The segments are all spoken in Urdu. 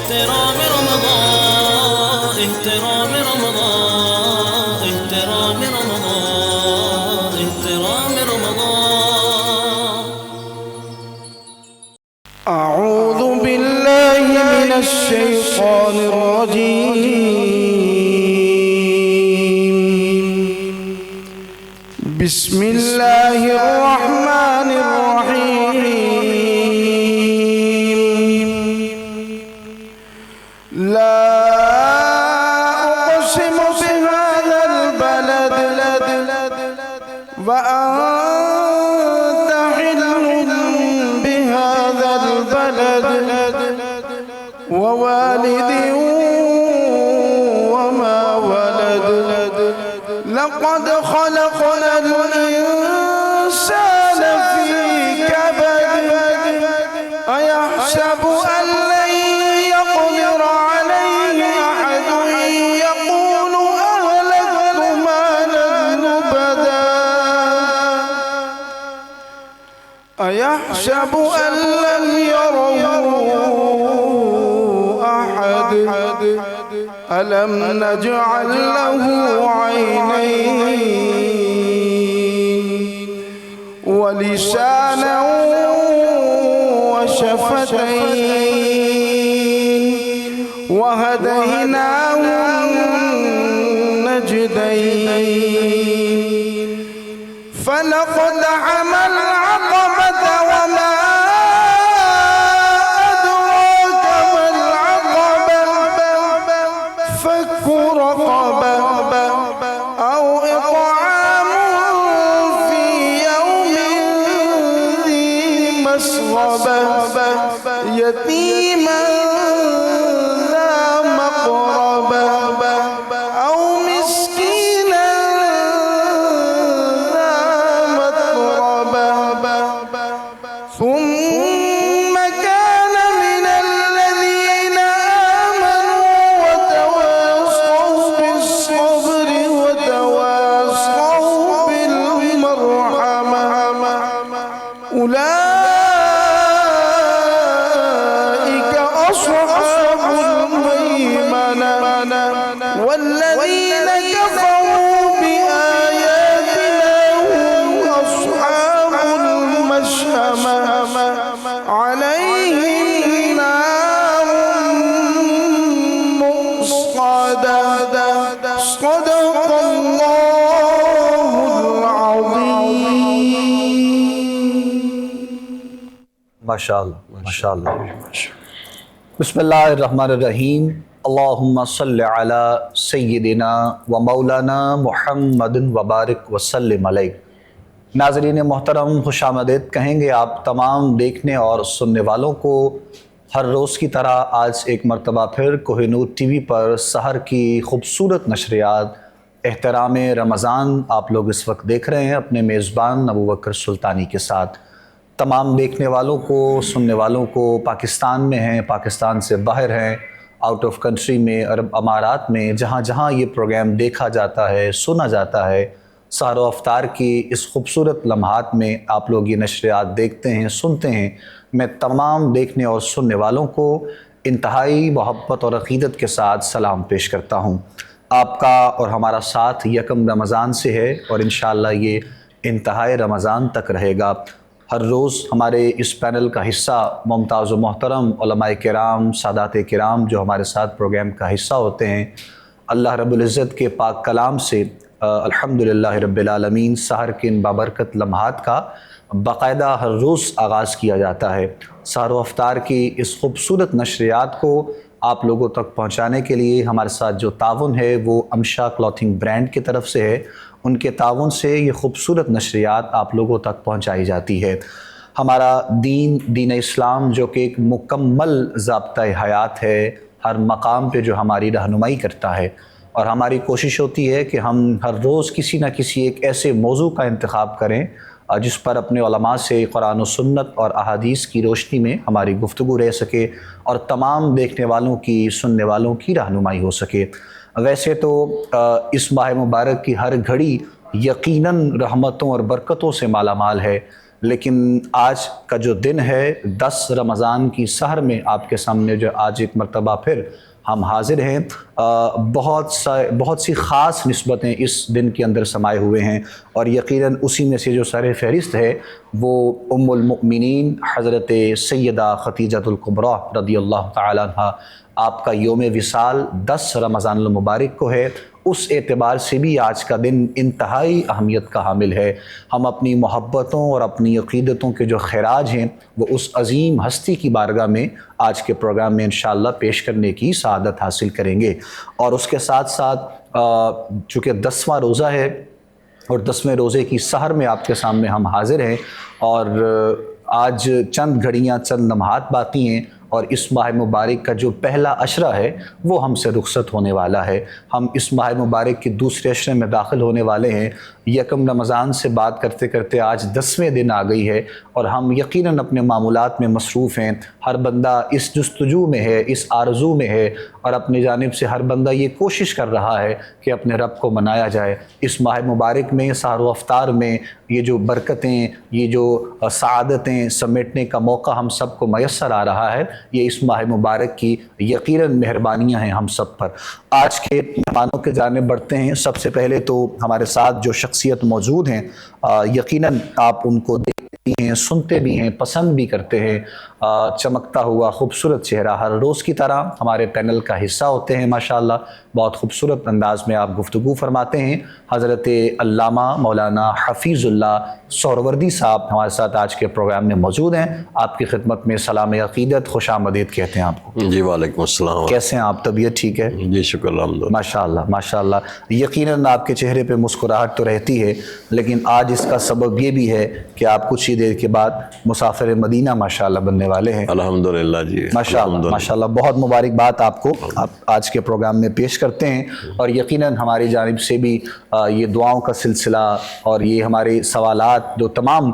احترام رمضان احترام رمضان احترام رمضان احترام رمضان. أعوذ بالله من الشيطان الرجيم. بسم الله الرحمن الرحيم. لا أقسم بهذا البلد وأنت حل بهذا البلد ووالد وما ولد. لقد خلقنا الإنسان في كبد. أيحسب أن لن يقدر عليه أحد. يقول أهلكت مالا لبدا. أيحسب أن لم يره أحد. ألم نجعل له عينين ولسانا وشفتين وهديناه النجدين. فلاقتحم العقبة وما أدراك ما العقبة. فك رقبة أو إطعام في يوم ذي مسغبة يتيما ذا مقربة أو مسكينا ذا متربة. ثم كان من الذين آمنوا وتواصوا بالصبر وتواصوا بالمرحمة. أولئك أصحاب الميمنة. والذين كفروا بآياتنا هم أصحاب المشأمة. عليهم نار مؤصدة. صدق الله العظيم. ماشاءاللہ ماشاءاللہ. بسم اللہ الرحمن الرحیم. اللہم صلی علی سیدنا و مولانا محمد وبارک وسلم علیہ. ناظرین محترم، خوش آمدید کہیں گے آپ تمام دیکھنے اور سننے والوں کو. ہر روز کی طرح آج ایک مرتبہ پھر کوہ نور ٹی وی پر سحر کی خوبصورت نشریات احترام رمضان آپ لوگ اس وقت دیکھ رہے ہیں اپنے میزبان ابوبکر سلطانی کے ساتھ. تمام دیکھنے والوں کو، سننے والوں کو، پاکستان میں ہیں، پاکستان سے باہر ہیں، آؤٹ آف کنٹری میں، عرب امارات میں، جہاں جہاں یہ پروگرام دیکھا جاتا ہے، سنا جاتا ہے، سحر و افطار کی اس خوبصورت لمحات میں آپ لوگ یہ نشریات دیکھتے ہیں، سنتے ہیں. میں تمام دیکھنے اور سننے والوں کو انتہائی محبت اور عقیدت کے ساتھ سلام پیش کرتا ہوں. آپ کا اور ہمارا ساتھ یکم رمضان سے ہے اور انشاءاللہ یہ انتہائی رمضان تک رہے گا. ہر روز ہمارے اس پینل کا حصہ ممتاز و محترم علماء کرام، سادات کرام جو ہمارے ساتھ پروگرام کا حصہ ہوتے ہیں، اللہ رب العزت کے پاک کلام سے الحمدللہ رب العالمین سحر کے ان بابرکت لمحات کا باقاعدہ ہر روز آغاز کیا جاتا ہے. سحر و افطار کی اس خوبصورت نشریات کو آپ لوگوں تک پہنچانے کے لیے ہمارے ساتھ جو تعاون ہے وہ امشا کلاتھنگ برانڈ کی طرف سے ہے. ان کے تعاون سے یہ خوبصورت نشریات آپ لوگوں تک پہنچائی جاتی ہے. ہمارا دین اسلام جو کہ ایک مکمل ضابطۂ حیات ہے، ہر مقام پہ جو ہماری رہنمائی کرتا ہے، اور ہماری کوشش ہوتی ہے کہ ہم ہر روز کسی نہ کسی ایک ایسے موضوع کا انتخاب کریں جس پر اپنے علماء سے قرآن و سنت اور احادیث کی روشنی میں ہماری گفتگو رہ سکے اور تمام دیکھنے والوں کی، سننے والوں کی رہنمائی ہو سکے۔ ویسے تو اس ماہ مبارک کی ہر گھڑی یقیناً رحمتوں اور برکتوں سے مالا مال ہے، لیکن آج کا جو دن ہے 10 رمضان کی سحر میں آپ کے سامنے جو آج ایک مرتبہ پھر ہم حاضر ہیں، بہت سی خاص نسبتیں اس دن کے اندر سمائے ہوئے ہیں، اور یقیناً اسی میں سے جو سر فہرست ہے وہ ام المؤمنین حضرت سیدہ خدیجۃ الکبریٰ رضی اللہ تعالیٰ عنہ آپ کا یوم وصال 10 رمضان المبارک کو ہے۔ اس اعتبار سے بھی آج کا دن انتہائی اہمیت کا حامل ہے۔ ہم اپنی محبتوں اور اپنی عقیدتوں کے جو خراج ہیں وہ اس عظیم ہستی کی بارگاہ میں آج کے پروگرام میں انشاءاللہ پیش کرنے کی سعادت حاصل کریں گے، اور اس کے ساتھ ساتھ چونکہ 10واں روزہ ہے اور 10ویں روزے کی سحر میں آپ کے سامنے ہم حاضر ہیں، اور آج چند گھڑیاں چند لمحات باقی ہیں، اور اس ماہ مبارک کا جو پہلا عشرہ ہے وہ ہم سے رخصت ہونے والا ہے۔ ہم اس ماہ مبارک کے دوسرے عشرے میں داخل ہونے والے ہیں۔ یکم رمضان سے بات کرتے کرتے آج 10ویں دن آ گئی ہے، اور ہم یقیناً اپنے معمولات میں مصروف ہیں۔ ہر بندہ اس جستجو میں ہے، اس آرزو میں ہے، اور اپنی جانب سے ہر بندہ یہ کوشش کر رہا ہے کہ اپنے رب کو منایا جائے۔ اس ماہ مبارک میں سحر و افطار میں یہ جو برکتیں، یہ جو سعادتیں سمیٹنے کا موقع ہم سب کو میسر آ رہا ہے، یہ اس ماہ مبارک کی یقیناً مہربانیاں ہیں ہم سب پر۔ آج کے مہمانوں کے جانب بڑھتے ہیں۔ سب سے پہلے تو ہمارے ساتھ جو شخصیت موجود ہیں، یقیناً آپ ان کو دیکھتے ہیں، سنتے بھی ہیں، پسند بھی کرتے ہیں۔ چمکتا ہوا خوبصورت چہرہ ہر روز کی طرح ہمارے پینل کا حصہ ہوتے ہیں ماشاءاللہ۔ بہت خوبصورت انداز میں آپ گفتگو فرماتے ہیں۔ حضرت علامہ مولانا حفیظ اللہ سہروردی صاحب ہمارے ساتھ آج کے پروگرام میں موجود ہیں۔ آپ کی خدمت میں سلام عقیدت، خوش آمدید کہتے ہیں آپ کو۔ جی وعلیکم السلام۔ کیسے ہیں آپ؟ طبیعت ٹھیک ہے؟ جی شکر الحمدللہ۔ ماشاءاللہ ماشاءاللہ۔ یقیناً آپ کے چہرے پہ مسکراہٹ تو رہتی ہے، لیکن آج اس کا سبب یہ بھی ہے کہ آپ کچھ ہی دیر کے بعد مسافر مدینہ ماشاءاللہ بننے والے ہیں۔ الحمدللہ جی ماشاءاللہ ماشاءاللہ۔ بہت مبارکباد آپ کو آپ آج کے پروگرام میں پیش کرتے ہیں، اور یقیناً ہماری جانب سے بھی یہ دعاؤں کا سلسلہ اور یہ ہمارے سوالات جو تمام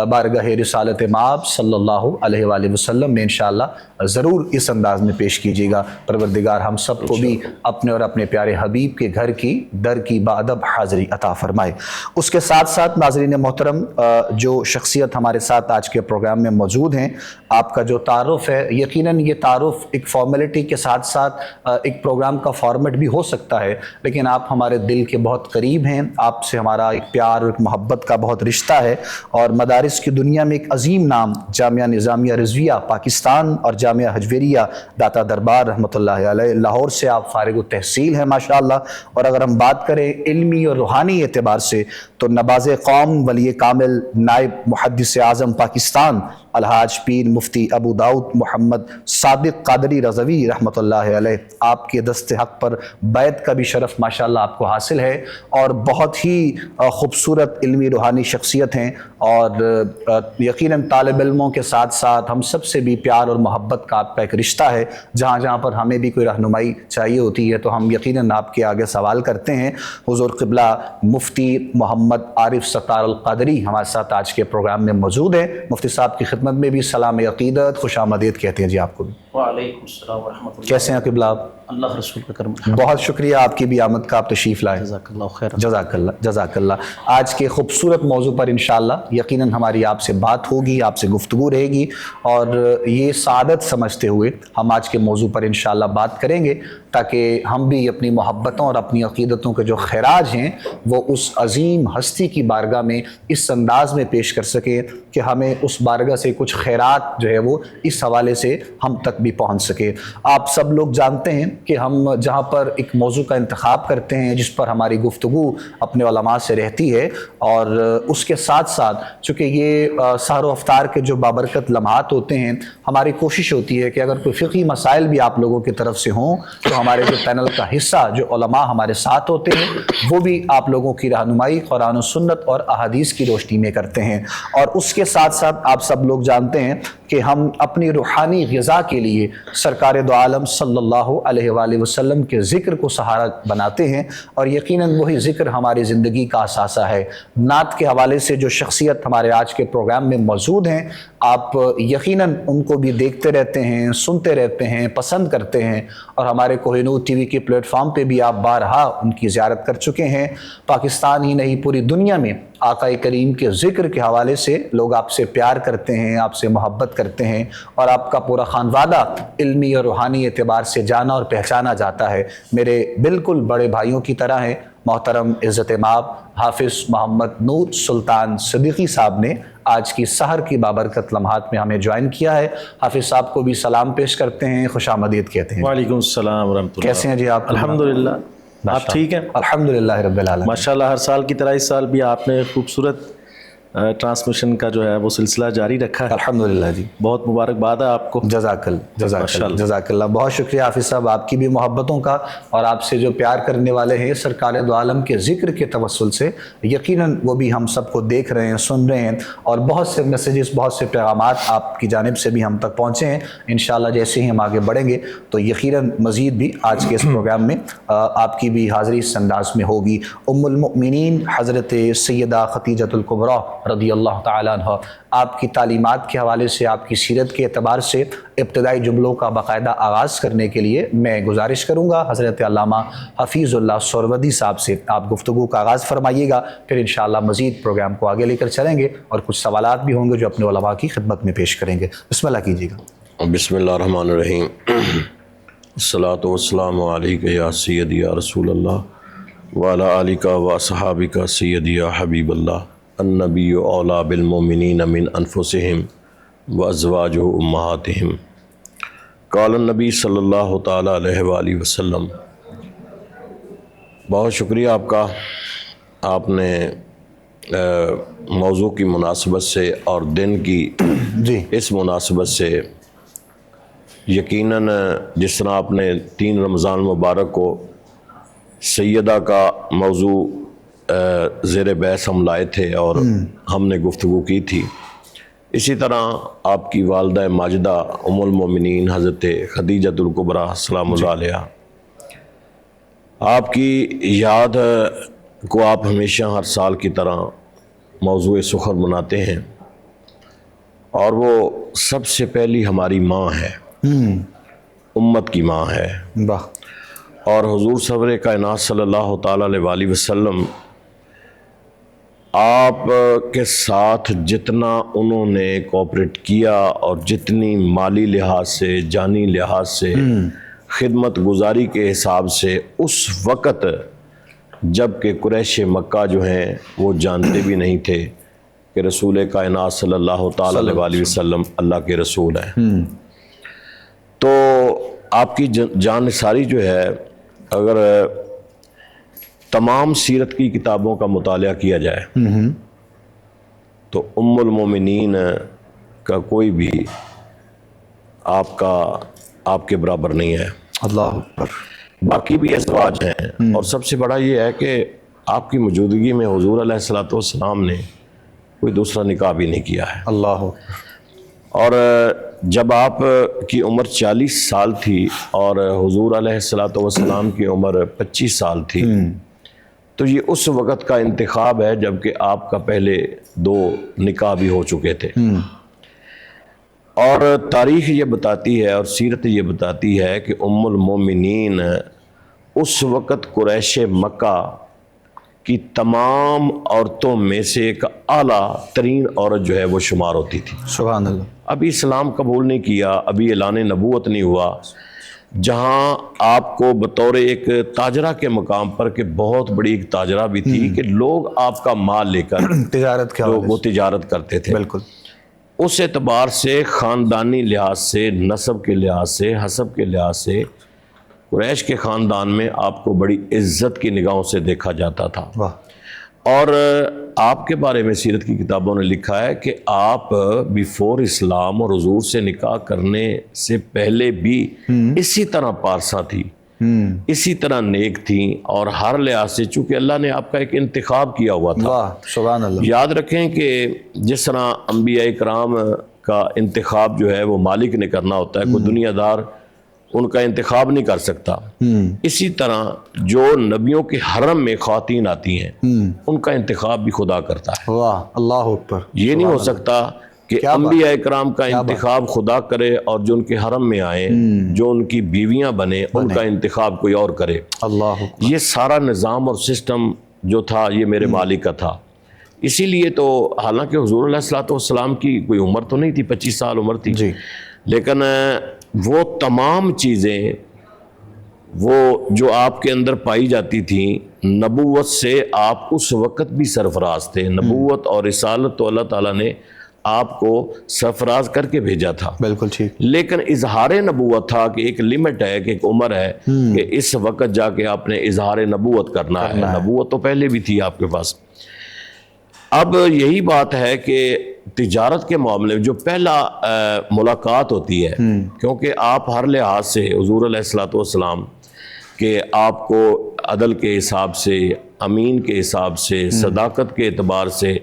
بارگاہ رسالت مآب صلی اللہ علیہ وآلہ وسلم میں انشاءاللہ ضرور اس انداز میں پیش کیجیے گا۔ پروردگار ہم سب کو بھی اپنے اور اپنے پیارے حبیب کے گھر کی در کی بادب حاضری عطا فرمائے۔ اس کے ساتھ ساتھ ناظرین محترم، جو شخصیت ہمارے ساتھ آج کے پروگرام میں موجود ہیں، آپ کا جو تعارف ہے، یقیناً یہ تعارف ایک فارمیلٹی کے ساتھ ساتھ ایک پروگرام کا فارمیٹ بھی ہو سکتا ہے، لیکن آپ ہمارے دل کے بہت قریب ہیں۔ آپ سے ہمارا ایک پیار اور ایک محبت کا بہت رشتہ ہے، اور مدارس کی دنیا میں ایک عظیم نام جامعہ نظامیہ رضویہ پاکستان اور جامعہ حجویریہ داتا دربار رحمۃ اللہ علیہ لاہور سے آپ فارغ التحصیل ہیں ماشاءاللہ۔ اور اگر ہم بات کریں علمی اور روحانی اعتبار سے تو نباز قوم، ولی کامل، نائب محدث اعظم پاکستان الحاج پیر مفتی ابو داؤد محمد صادق قادری رضوی رحمۃ اللہ علیہ، آپ کے دست حق پر بیعت کا بھی شرف ماشاءاللہ آپ کو حاصل ہے، اور بہت ہی خوبصورت علمی روحانی شخصیت ہیں، اور یقیناً طالب علموں کے ساتھ ساتھ ہم سب سے بھی پیار اور محبت کا آپ کا ایک رشتہ ہے۔ جہاں جہاں پر ہمیں بھی کوئی رہنمائی چاہیے ہوتی ہے تو ہم یقیناً آپ کے آگے سوال کرتے ہیں۔ حضور قبلہ مفتی محمد عارف ستار القادری ہمارے ساتھ آج کے پروگرام میں موجود ہیں۔ مفتی صاحب کی خدمت میں بھی سلام عقیدت، خوش آمدید کہتے ہیں جی آپ کو بھی۔ وعلیکم السلام ورحمۃ اللہ۔ کیسے ہیں قبلہ آپ؟ اللہ رسول کا کرم۔ بہت شکریہ آپ کی بھی آمد کا، آپ تشریف لائے۔ جزاک اللہ خیر۔ جزاک اللہ جزاک اللہ۔ آج کے خوبصورت موضوع پر انشاءاللہ یقیناً ہماری آپ سے بات ہوگی، آپ سے گفتگو رہے گی، اور یہ سعادت سمجھتے ہوئے ہم آج کے موضوع پر انشاءاللہ بات کریں گے، تاکہ ہم بھی اپنی محبتوں اور اپنی عقیدتوں کے جو خراج ہیں وہ اس عظیم ہستی کی بارگاہ میں اس انداز میں پیش کر سکیں کہ ہمیں اس بارگاہ سے کچھ خیرات جو ہے وہ اس حوالے سے ہم تک بھی پہنچ سکے۔ آپ سب لوگ جانتے ہیں کہ ہم جہاں پر ایک موضوع کا انتخاب کرتے ہیں جس پر ہماری گفتگو اپنے علماء سے رہتی ہے، اور اس کے ساتھ ساتھ چونکہ یہ سحر و افطار کے جو بابرکت لمحات ہوتے ہیں، ہماری کوشش ہوتی ہے کہ اگر کوئی فقہی مسائل بھی آپ لوگوں کی طرف سے ہوں تو ہمارے جو پینل کا حصہ جو علماء ہمارے ساتھ ہوتے ہیں وہ بھی آپ لوگوں کی رہنمائی قرآن و سنت اور احادیث کی روشنی میں کرتے ہیں۔ اور اس کے ساتھ ساتھ آپ سب لوگ جانتے ہیں کہ ہم اپنی روحانی غذا کے لیے سرکار دو عالم صلی اللہ علیہ وآلہ وسلم کے ذکر کو سہارا بناتے ہیں، اور یقیناً وہی ذکر ہماری زندگی کا اثاثہ ہے۔ نعت کے حوالے سے جو شخصیت ہمارے آج کے پروگرام میں موجود ہیں. آپ یقیناً ان کو بھی دیکھتے رہتے ہیں، سنتے رہتے ہیں، پسند کرتے ہیں، اور ہمارے کوہ نور ٹی وی کے پلیٹ فارم پہ بھی آپ بارہا ان کی زیارت کر چکے ہیں. پاکستان ہی نہیں پوری دنیا میں آقا کریم کے ذکر کے حوالے سے لوگ آپ سے پیار کرتے ہیں، آپ سے محبت کرتے ہیں، اور آپ کا پورا خانوادہ علمی اور روحانی اعتبار سے جانا اور پہچانا جاتا ہے. میرے بالکل بڑے بھائیوں کی طرح ہیں. محترم عزت مآب حافظ محمد نور سلطان صدیقی صاحب نے آج کی سحر کی بابرکت لمحات میں ہمیں جوائن کیا ہے. حافظ صاحب کو بھی سلام پیش کرتے ہیں، خوش آمدید کہتے ہیں. وعلیکم السلام ورحمۃ اللہ. کیسے ہیں جی آپ؟ الحمدللہ. آپ ٹھیک ہیں؟ الحمدللہ رب العالمین. ماشاءاللہ ہر سال کی طرح اس سال بھی آپ نے خوبصورت ٹرانسمیشن کا جو ہے وہ سلسلہ جاری رکھا ہے. الحمدللہ جی. بہت مبارکباد ہے آپ کو. جزاک اللہ. بہت شکریہ حافظ صاحب آپ کی بھی محبتوں کا، اور آپ سے جو پیار کرنے والے ہیں سرکار دو عالم کے ذکر کے توسل سے. یقیناً وہ بھی ہم سب کو دیکھ رہے ہیں، سن رہے ہیں، اور بہت سے میسیجز، بہت سے پیغامات آپ کی جانب سے بھی ہم تک پہنچے ہیں. انشاءاللہ جیسے ہی ہم آگے بڑھیں گے تو یقیناً مزید بھی آج کے اس پروگرام میں آپ کی بھی حاضری اس انداز میں ہوگی. ام المؤمنین حضرت سیدہ خدیجہ الکبریٰ رضی اللہ تعالیٰ عنہ، آپ کی تعلیمات کے حوالے سے، آپ کی سیرت کے اعتبار سے ابتدائی جملوں کا باقاعدہ آغاز کرنے کے لیے میں گزارش کروں گا حضرت علامہ حفیظ اللہ سہروردی صاحب سے. آپ گفتگو کا آغاز فرمائیے گا، پھر انشاءاللہ مزید پروگرام کو آگے لے کر چلیں گے، اور کچھ سوالات بھی ہوں گے جو اپنے علماء کی خدمت میں پیش کریں گے. بسم اللہ کیجیے گا. بسم اللہ الرحمن الرحیم. الصلاۃ والسلام علیک یا سیدی یا رسول اللہ وعلی آلک و اصحابک سیدی یا حبیب اللہ. النبی اولیٰ بالمؤمنین من انفسہم وازواجہ امہاتہم. قال النبی صلی اللہ تعالیٰ علیہ وآلہ وسلم. بہت شکریہ آپ کا. آپ نے موضوع کی مناسبت سے اور دن کی جی اس مناسبت سے یقیناً جس طرح آپ نے 3 رمضان مبارک کو سیدہ کا موضوع زیر بحث ہم لائے تھے اور ہم نے گفتگو کی تھی، اسی طرح آپ کی والدہ ماجدہ ام المومنین حضرت خدیجہ الکبریٰ سلام اللہ علیہا، آپ کی یاد کو آپ ہمیشہ ہر سال کی طرح موضوع سخن بناتے ہیں، اور وہ سب سے پہلی ہماری ماں ہے، امت کی ماں ہے. واہ. اور حضور سرور کائنات صلی اللہ تعالیٰ علیہ وآلہ وسلم آپ کے ساتھ جتنا انہوں نے کوآپریٹ کیا اور جتنی مالی لحاظ سے، جانی لحاظ سے، خدمت گزاری کے حساب سے، اس وقت جب کہ قریش مکہ جو ہیں وہ جانتے بھی نہیں تھے کہ رسول کائنات صلی اللہ تعالیٰ علیہ وآلہ وسلم اللہ کے رسول ہیں. تو آپ کی جان نثاری جو ہے، اگر تمام سیرت کی کتابوں کا مطالعہ کیا جائے تو ام المومنین کا کوئی بھی آپ کے برابر نہیں ہے. اللہ اکبر. باقی بھی ازواج ہیں، اور سب سے بڑا یہ ہے کہ آپ کی موجودگی میں حضور علیہ الصلوۃ والسلام نے کوئی دوسرا نکاح بھی نہیں کیا ہے. اللہ. اور جب آپ کی عمر 40 سال تھی اور حضور علیہ الصلوۃ والسلام کی عمر 25 سال تھی، تو یہ اس وقت کا انتخاب ہے جب کہ آپ کا پہلے 2 نکاح بھی ہو چکے تھے. اور تاریخ یہ بتاتی ہے اور سیرت یہ بتاتی ہے کہ ام المومنین اس وقت قریش مکہ کی تمام عورتوں میں سے ایک اعلیٰ ترین عورت جو ہے وہ شمار ہوتی تھی. سبحان اللہ. ابھی اسلام قبول نہیں کیا، ابھی اعلان نبوت نہیں ہوا، جہاں آپ کو بطور ایک تاجرہ کے مقام پر، کہ بہت بڑی ایک تاجرہ بھی تھی کہ لوگ آپ کا مال لے کر تجارت کے وہ تجارت کرتے تھے. بالکل. اس اعتبار سے خاندانی لحاظ سے، نسب کے لحاظ سے، حسب کے لحاظ سے قریش کے خاندان میں آپ کو بڑی عزت کی نگاہوں سے دیکھا جاتا تھا. واہ. اور آپ کے بارے میں سیرت کی کتابوں نے لکھا ہے کہ آپ بیفور اسلام اور حضور سے نکاح کرنے سے پہلے بھی اسی طرح پارسا تھی، اسی طرح نیک تھیں، اور ہر لحاظ سے چونکہ اللہ نے آپ کا ایک انتخاب کیا ہوا تھا. واہ. سبحان اللہ. یاد رکھیں کہ جس طرح انبیاء کرام کا انتخاب جو ہے وہ مالک نے کرنا ہوتا ہے، کوئی دنیا دار ان کا انتخاب نہیں کر سکتا، اسی طرح جو نبیوں کے حرم میں خواتین آتی ہیں ان کا انتخاب بھی خدا کرتا ہے۔ واہ، اللہ اکبر۔ یہ نہیں ہو سکتا کہ انبیاء اکرام کا انتخاب خدا کرے اور جو ان کے حرم میں آئیں، جو ان کی بیویاں بنے، ان کا انتخاب کوئی اور کرے۔ اللہ اکبر۔ یہ سارا نظام اور سسٹم جو تھا یہ میرے مالک کا تھا۔ اسی لیے تو حالانکہ حضور علیہ الصلوۃ والسلام کی کوئی عمر تو نہیں تھی، 25 سال عمر تھی، جی، لیکن وہ تمام چیزیں وہ جو آپ کے اندر پائی جاتی تھیں، نبوت سے آپ اس وقت بھی سرفراز تھے۔ نبوت اور رسالت تو اللہ تعالیٰ نے آپ کو سرفراز کر کے بھیجا تھا، بالکل ٹھیک، لیکن اظہار نبوت تھا کہ ایک لمٹ ہے، کہ ایک عمر ہے کہ اس وقت جا کے آپ نے اظہار نبوت کرنا ہے۔ نبوت تو پہلے بھی تھی آپ کے پاس۔ اب یہی بات ہے کہ تجارت کے معاملے میں جو پہلا ملاقات ہوتی ہے، کیونکہ آپ ہر لحاظ سے حضور علیہ الصلوۃ والسلام کہ آپ کو عدل کے حساب سے، امین کے حساب سے، صداقت کے اعتبار سے،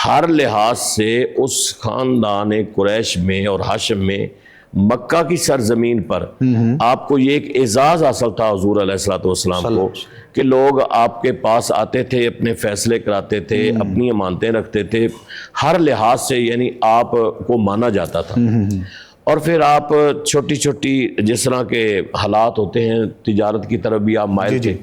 ہر لحاظ سے اس خاندان قریش میں اور ہاشم میں، مکہ کی سرزمین پر آپ کو یہ ایک اعزاز حاصل تھا حضور علیہ الصلوۃ والسلام کو، کہ لوگ آپ کے پاس آتے تھے، اپنے فیصلے کراتے تھے، اپنی امانتیں رکھتے تھے، ہر لحاظ سے یعنی آپ کو مانا جاتا تھا۔ اور پھر آپ چھوٹی چھوٹی جس طرح کے حالات ہوتے ہیں، تجارت کی طرف بھی آپ مائل تھے،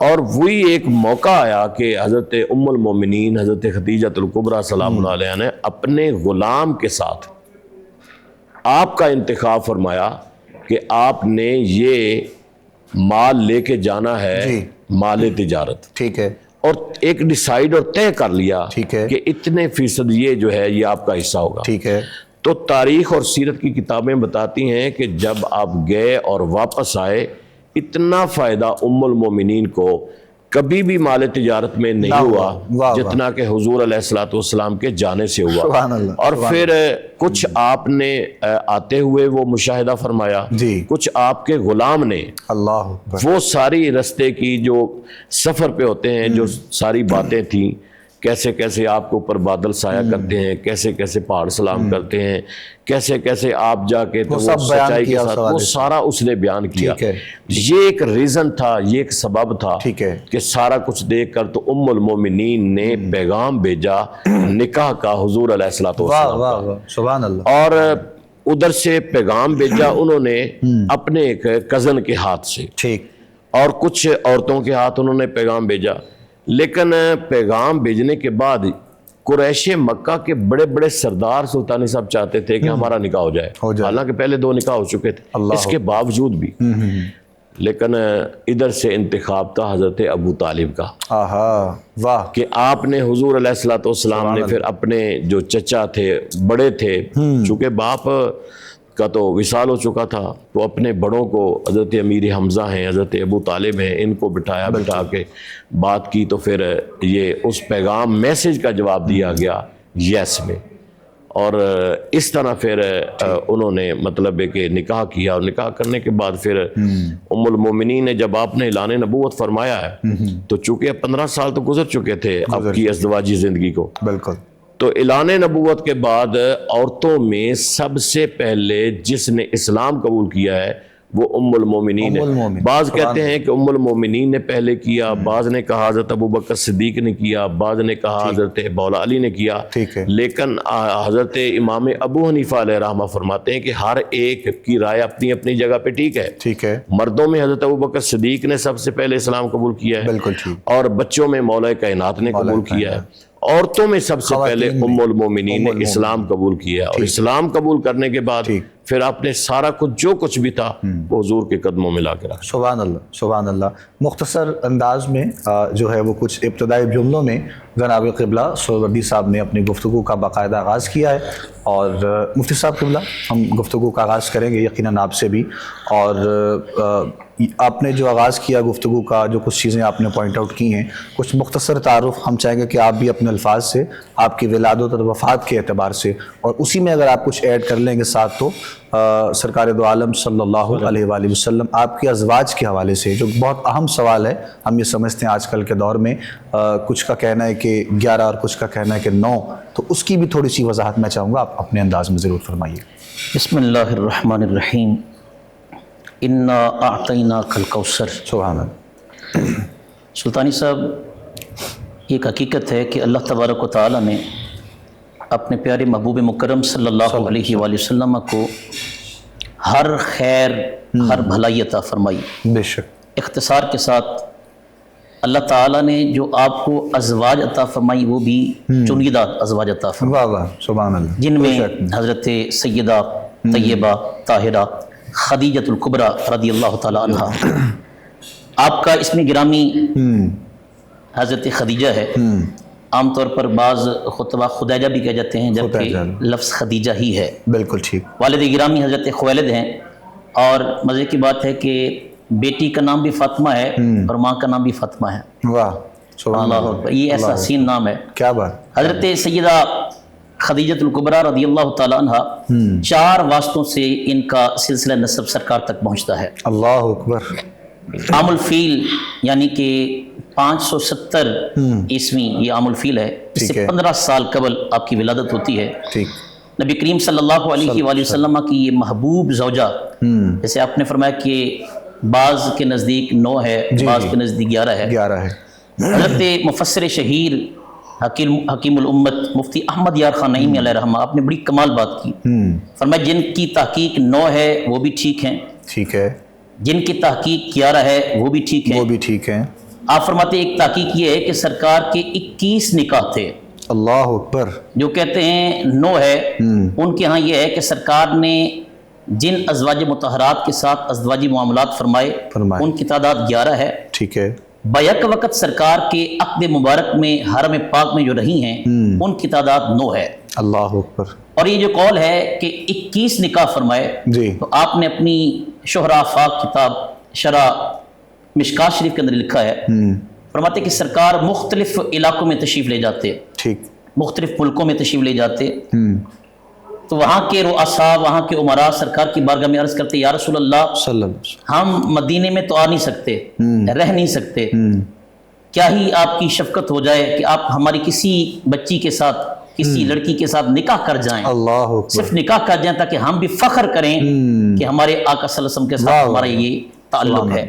اور وہی ایک موقع آیا کہ حضرت ام المومنین حضرت خدیجہ الکبریٰ سلام اللہ علیہا نے اپنے غلام کے ساتھ آپ کا انتخاب فرمایا کہ آپ نے یہ مال لے کے جانا ہے، مال تجارت، ٹھیک ہے، اور ایک ڈیسائیڈ اور طے کر لیا ٹھیک ہے، کہ اتنے فیصد یہ جو ہے یہ آپ کا حصہ ہوگا، ٹھیک ہے۔ تو تاریخ اور سیرت کی کتابیں بتاتی ہیں کہ جب آپ گئے اور واپس آئے، اتنا فائدہ ام المومنین کو کبھی بھی مال تجارت میں نہیں ہوا جتنا کہ حضور علیہ الصلوۃ والسلام کے جانے سے ہوا۔ اور پھر کچھ آپ نے آتے ہوئے وہ مشاہدہ فرمایا، کچھ آپ کے غلام نے، اللہ وہ ساری رستے کی جو سفر پہ ہوتے ہیں جو ساری باتیں تھیں، کیسے کیسے آپ کے اوپر بادل سایہ کرتے ہیں، کیسے کیسے پہاڑ سلام کرتے ہیں، کیسے کیسے آپ جا کے تو وہ سچائی کے ساتھ، وہ سارا اس نے بیان کیا۔ یہ ایک ریزن تھا، یہ ایک سبب تھا کہ سارا کچھ دیکھ کر تو ام المومنین نے پیغام بھیجا نکاح کا حضور علیہ الصلوۃ والسلام کا، سبحان اللہ، اور ادھر سے پیغام بھیجا انہوں نے اپنے ایک کزن کے ہاتھ سے، اور کچھ عورتوں کے ہاتھ انہوں نے پیغام بھیجا۔ لیکن پیغام بھیجنے کے بعد قریش مکہ کے بڑے بڑے سردار سلطانی صاحب چاہتے تھے کہ ہمارا نکاح ہو جائے، حالانکہ پہلے 2 نکاح ہو چکے تھے، اس کے باوجود بھی، لیکن ادھر سے انتخاب تھا حضرت ابو طالب کا، کہ آپ نے حضور علیہ الصلوۃ والسلام نے پھر اپنے جو چچا تھے، بڑے تھے، چونکہ باپ کا تو وصال ہو چکا تھا، تو اپنے بڑوں کو، حضرت امیر حمزہ ہیں، حضرت ابو طالب ہیں، ان کو بٹھا کے بات کی، تو پھر یہ اس پیغام میسج کا جواب دیا گیا یس میں، اور اس طرح پھر انہوں نے مطلب ہے کہ نکاح کیا، اور نکاح کرنے کے بعد پھر ام المومنین نے جب آپ نے اعلان نبوت فرمایا ہے، تو چونکہ 15 سال تو گزر چکے تھے آپ کی ازدواجی زندگی کو، بالکل، تو اعلان نبوت کے بعد عورتوں میں سب سے پہلے جس نے اسلام قبول کیا ہے وہ ام المومنین ہے۔ بعض کہتے ہیں کہ ام المومنین نے پہلے کیا، بعض نے کہا حضرت ابوبکر صدیق نے کیا، بعض نے کہا حضرت مولا علی نے کیا، لیکن حضرت امام ابو حنیفہ علیہ رحمہ فرماتے ہیں کہ ہر ایک کی رائے اپنی اپنی جگہ پہ ٹھیک ہے۔ مردوں میں حضرت ابوبکر صدیق نے سب سے پہلے اسلام قبول کیا ہے، اور بچوں میں مولا کائنات نے قبول کیا ہے۔ عورتوں میں سب سے پہلے ام المومنین نے اسلام قبول کیا، اور اسلام قبول کرنے کے بعد پھر آپ نے سارا کچھ جو کچھ بھی تھا وہ حضور کے قدموں میں لا کے رکھا۔ سبحان اللہ، سبحان اللہ۔ مختصر انداز میں جو ہے وہ کچھ ابتدائی جملوں میں جناب قبلہ سہروردی صاحب نے اپنی گفتگو کا باقاعدہ آغاز کیا ہے، اور مفتی صاحب قبلہ ہم گفتگو کا آغاز کریں گے یقیناً آپ سے بھی، اور آپ نے جو آغاز کیا گفتگو کا، جو کچھ چیزیں آپ نے پوائنٹ آؤٹ کی ہیں، کچھ مختصر تعارف ہم چاہیں گے کہ آپ بھی اپنے الفاظ سے، آپ کی ولادت اور وفات کے اعتبار سے، اور اسی میں اگر آپ کچھ ایڈ کر لیں گے ساتھ تو سرکار دو عالم صلی اللہ علیہ وآلہ وسلم آپ کے ازواج کے حوالے سے، جو بہت اہم سوال ہے، ہم یہ سمجھتے ہیں آج کل کے دور میں کچھ کا کہنا ہے کہ 11 اور کچھ کا کہنا ہے کہ 9، تو اس کی بھی تھوڑی سی وضاحت میں چاہوں گا، آپ اپنے انداز میں ضرور فرمائیے۔ بسم اللہ الرحمن الرحیم۔ انا اعطیناک الکوثر۔ سبحان اللہ۔ سلطانی صاحب، یہ ایک حقیقت ہے کہ اللہ تبارک و تعالیٰ نے اپنے پیارے محبوب مکرم صلی اللہ علیہ وآلہ وسلم کو ہر خیر ہر بھلائی عطا فرمائی۔ بے شک۔ اختصار کے ساتھ اللہ تعالیٰ نے جو آپ کو ازواج عطا فرمائی وہ بھی چنیدہ ازواج عطا فرمائی، واہ واہ، سبحان اللہ۔ جن میں حضرت سیدہ طیبہ طاہرہ خدیجۃ الکبریٰ رضی اللہ تعالیٰ عنہا، آپ کا اسم گرامی حضرت خدیجہ ہے۔ عام طور پر بعض خطبہ خدیجہ بھی کہہ جاتے ہیں، جبکہ لفظ خدیجہ ہی ہے۔ بالکل ٹھیک۔ والد گرامی حضرت خویلد ہیں، اور مزے کی بات ہے کہ بیٹی کا نام بھی فاطمہ ہے اور ماں کا نام بھی فاطمہ ہے۔ واہ، سبحان اللہ اللہ۔ اکبر، یہ ایسا حسین نام ہے۔ کیا بات۔ حضرت سیدہ خدیجۃ الکبریٰ رضی اللہ تعالیٰ عنہا، 4 واسطوں سے ان کا سلسلہ نسب سرکار تک پہنچتا ہے۔ اللہ اکبر۔ عام الفیل یعنی کہ 570 عیسوی یہ عام الفیل ہے، اس سے 15 سال قبل آپ کی ولادت ہوتی ہے۔ ٹھیک۔ نبی کریم صلی اللہ علیہ وآلہ وسلم کی یہ محبوب زوجہ، جیسے آپ نے فرمایا کہ بعض کے نزدیک 9 ہے، بعض کے نزدیک 11 ہے۔ 11 ہے۔ حضرت مفسر شہیر حکیم الامت مفتی احمد یار خان نعیمی علیہ رحمہ، آپ نے بڑی کمال بات کی۔ فرمایا جن کی تحقیق 9 ہے وہ بھی ٹھیک ہیں، ٹھیک ہے۔ جن کی تحقیق 11 ہے وہ بھی ٹھیک ہیں۔ وہ بھی ٹھیک ہیں۔ آپ فرماتے ہیں ایک تحقیق یہ ہے کہ سرکار کے 21 نکاح تھے۔ اللہ اکبر۔ جو کہتے ہیں 9 ہے، ان کے ہاں یہ ہے کہ سرکار نے جن ازواج مطہرات کے ساتھ ازواجی معاملات فرمائے ان کی تعداد 11 ہے۔ ٹھیک ہے۔ بیک وقت سرکار کے عقد مبارک میں حرم پاک میں جو رہی ہیں ان کی تعداد 9 ہے۔ اللہ اکبر۔ اور یہ جو قول ہے کہ 21 نکاح فرمائے، تو آپ نے اپنی شہرہ آفاق کتاب شرح مشکات شریف کے اندر لکھا ہے، فرماتے کہ سرکار مختلف علاقوں میں تشریف لے جاتے، مختلف ملکوں میں تشریف لے جاتے، تو وہاں کے رؤساء، وہاں کے عمراء سرکار کی بارگاہ میں عرض کرتے، یا رسول اللہ ہم مدینے میں تو آ نہیں سکتے، رہ نہیں سکتے، کیا ہی آپ کی شفقت ہو جائے کہ آپ ہماری کسی بچی کے ساتھ، کسی لڑکی کے ساتھ نکاح کر جائیں، صرف نکاح کر جائیں تاکہ ہم بھی فخر کریں کہ ہمارے آقا صلی اللہ علیہ وسلم کے ساتھ ہمارا یہ تعلق ہے۔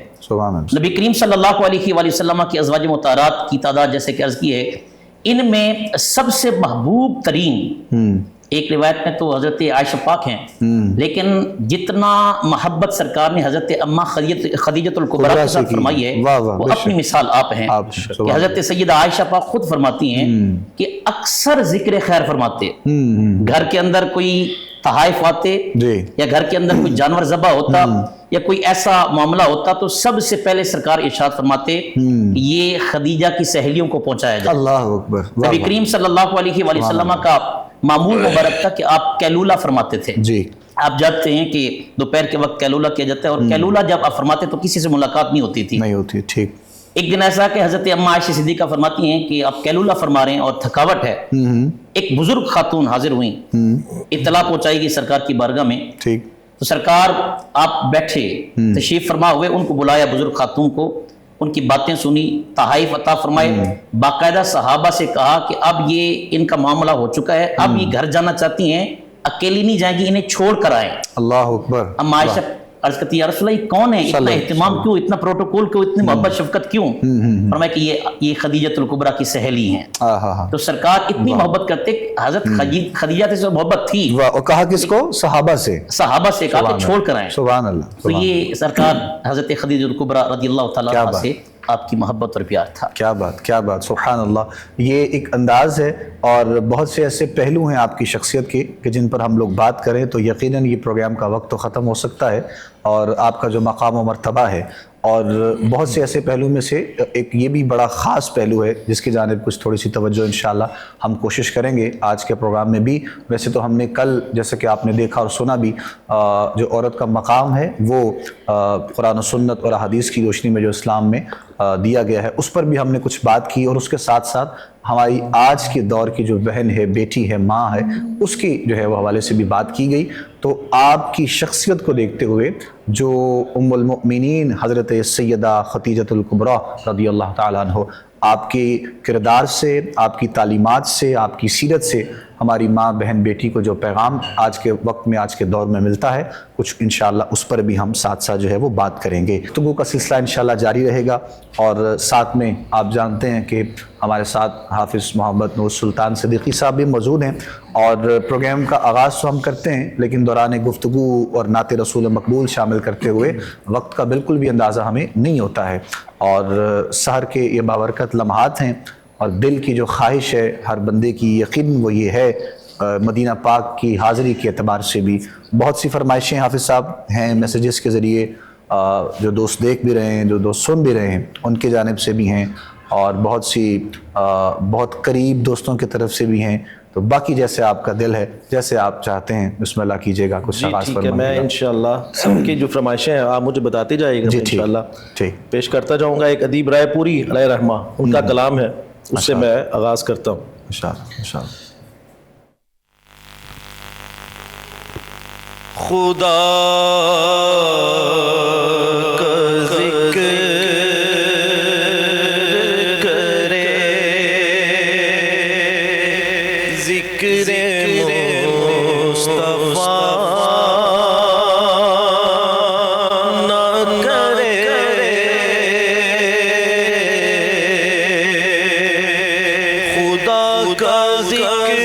نبی کریم صلی اللہ علیہ وآلہ وسلم کی ازواج مطہرات کی تعداد جیسے کہ عرض کی ہے، ان میں سب سے محبوب ترین، ایک روایت میں تو حضرت عائشہ پاک ہیں، لیکن جتنا محبت سرکار نے حضرت اماں خدیجۃ الکبریٰ کے ساتھ فرمائی ہے وہ اپنی مثال آپ ہیں، کہ حضرت سیدہ عائشہ پاک خود فرماتی ہیں کہ اکثر ذکر خیر فرماتے، گھر کے اندر کوئی تحائف آتے یا گھر کے اندر کوئی جانور ذبح ہوتا یا کوئی ایسا معاملہ ہوتا تو سب سے پہلے سرکار ارشاد فرماتے یہ خدیجہ کی سہیلیوں کو پہنچایا جائے۔ اللہ اکبر۔ نبی کریم صلی اللہ علیہ وآلہ وسلم کا معمول مبارک تھا کہ آپ کیلولہ فرماتے تھے۔ آپ جانتے ہیں کہ دوپہر کے وقت کیلولہ کیا جاتا ہے، اور کیلولہ جب آپ فرماتے تو کسی سے ملاقات نہیں ہوتی تھی، نہیں ہوتی۔ ٹھیک۔ ایک دن ایسا کہ حضرت اماں عائشہ صدیقہ فرماتی ہیں کہ آپ کیلولہ فرما رہے ہیں اور تھکاوٹ ہے، ایک بزرگ خاتون حاضر ہوئیں، اطلاع پہنچائی گئی سرکار کی بارگاہ میں، تو سرکار آپ بیٹھے تشریف فرما ہوئے، ان کو بلایا بزرگ خاتون کو، ان کی باتیں سنی، تحائف عطا فرمائے، باقاعدہ صحابہ سے کہا کہ اب یہ ان کا معاملہ ہو چکا ہے، اب یہ گھر جانا چاہتی ہیں، اکیلی نہیں جائیں گی، انہیں چھوڑ کر آئیں۔ اللہ اکبر۔ اما عائشہ عرض کرتی یا رسول اللہ یہ کون ہے، اتنا اہتمام کیوں، اتنا پروٹوکول کیوں، اتنی محبت شفقت کیوں؟ فرمایا کہ یہ خدیجۃ الکبریٰ کی سہیلی ہیں۔ تو سرکار اتنی محبت کرتے، حضرت خدیجہ سے محبت تھی، اور کہا کس کو؟ صحابہ سے، صحابہ سے کہا کہ چھوڑ کر آئیں۔ سبحان اللہ۔ تو یہ سرکار حضرت خدیجہ الکبریٰ رضی اللہ تعالیٰ عنہ سے آپ کی محبت اور پیار تھا۔ کیا بات، کیا بات، سبحان اللہ۔ یہ ایک انداز ہے، اور بہت سے ایسے پہلو ہیں آپ کی شخصیت کے کہ جن پر ہم لوگ بات کریں تو یقیناً یہ پروگرام کا وقت تو ختم ہو سکتا ہے، اور آپ کا جو مقام و مرتبہ ہے، اور بہت سے ایسے پہلو میں سے ایک یہ بھی بڑا خاص پہلو ہے جس کی جانب کچھ تھوڑی سی توجہ انشاءاللہ ہم کوشش کریں گے آج کے پروگرام میں بھی۔ ویسے تو ہم نے کل جیسے کہ آپ نے دیکھا اور سنا بھی، جو عورت کا مقام ہے وہ قرآن و سنت اور احادیث کی روشنی میں جو اسلام میں دیا گیا ہے اس پر بھی ہم نے کچھ بات کی، اور اس کے ساتھ ساتھ ہماری آج کے دور کی جو بہن ہے، بیٹی ہے، ماں ہے، اس کی جو ہے وہ حوالے سے بھی بات کی گئی۔ تو آپ کی شخصیت کو دیکھتے ہوئے جو ام المؤمنین حضرت سیدہ خدیجۃ الکبریٰ رضی اللہ تعالیٰ عنہ، آپ کے کردار سے، آپ کی تعلیمات سے، آپ کی سیرت سے ہماری ماں بہن بیٹی کو جو پیغام آج کے وقت میں آج کے دور میں ملتا ہے کچھ انشاءاللہ اس پر بھی ہم ساتھ ساتھ جو ہے وہ بات کریں گے۔ گفتگو کا سلسلہ انشاءاللہ جاری رہے گا، اور ساتھ میں آپ جانتے ہیں کہ ہمارے ساتھ حافظ محمد نور سلطان صدیقی صاحب بھی موجود ہیں، اور پروگرام کا آغاز تو ہم کرتے ہیں لیکن دوران گفتگو اور نعت رسول مقبول شامل کرتے ہوئے وقت کا بالکل بھی اندازہ ہمیں نہیں ہوتا ہے، اور سحر کے یہ بابرکت لمحات ہیں، اور دل کی جو خواہش ہے ہر بندے کی یقین وہ یہ ہے مدینہ پاک کی حاضری کے اعتبار سے بھی بہت سی فرمائشیں حافظ صاحب ہیں میسیجز کے ذریعے، جو دوست دیکھ بھی رہے ہیں، جو دوست سن بھی رہے ہیں، ان کی جانب سے بھی ہیں، اور بہت سی بہت قریب دوستوں کی طرف سے بھی ہیں۔ تو باقی جیسے آپ کا دل ہے، جیسے آپ چاہتے ہیں، بسم اللہ کیجئے گا، کچھ آغاز ٹھیک ہے، فرمائیے میں گا۔ انشاءاللہ سب کی جو فرمائشیں ہیں آپ مجھے بتاتے جائیے گا، جی میں انشاءاللہ ٹھیک پیش کرتا جاؤں گا۔ ایک ادیب رائے پوری علیہ رحمہ ان کا کلام ہے، اس سے میں آغاز کرتا ہوں۔ انشاءاللہ۔ خدا کا ذکر کرے، ذکر مصطفیٰ نہ کرے، خدا کا ذکر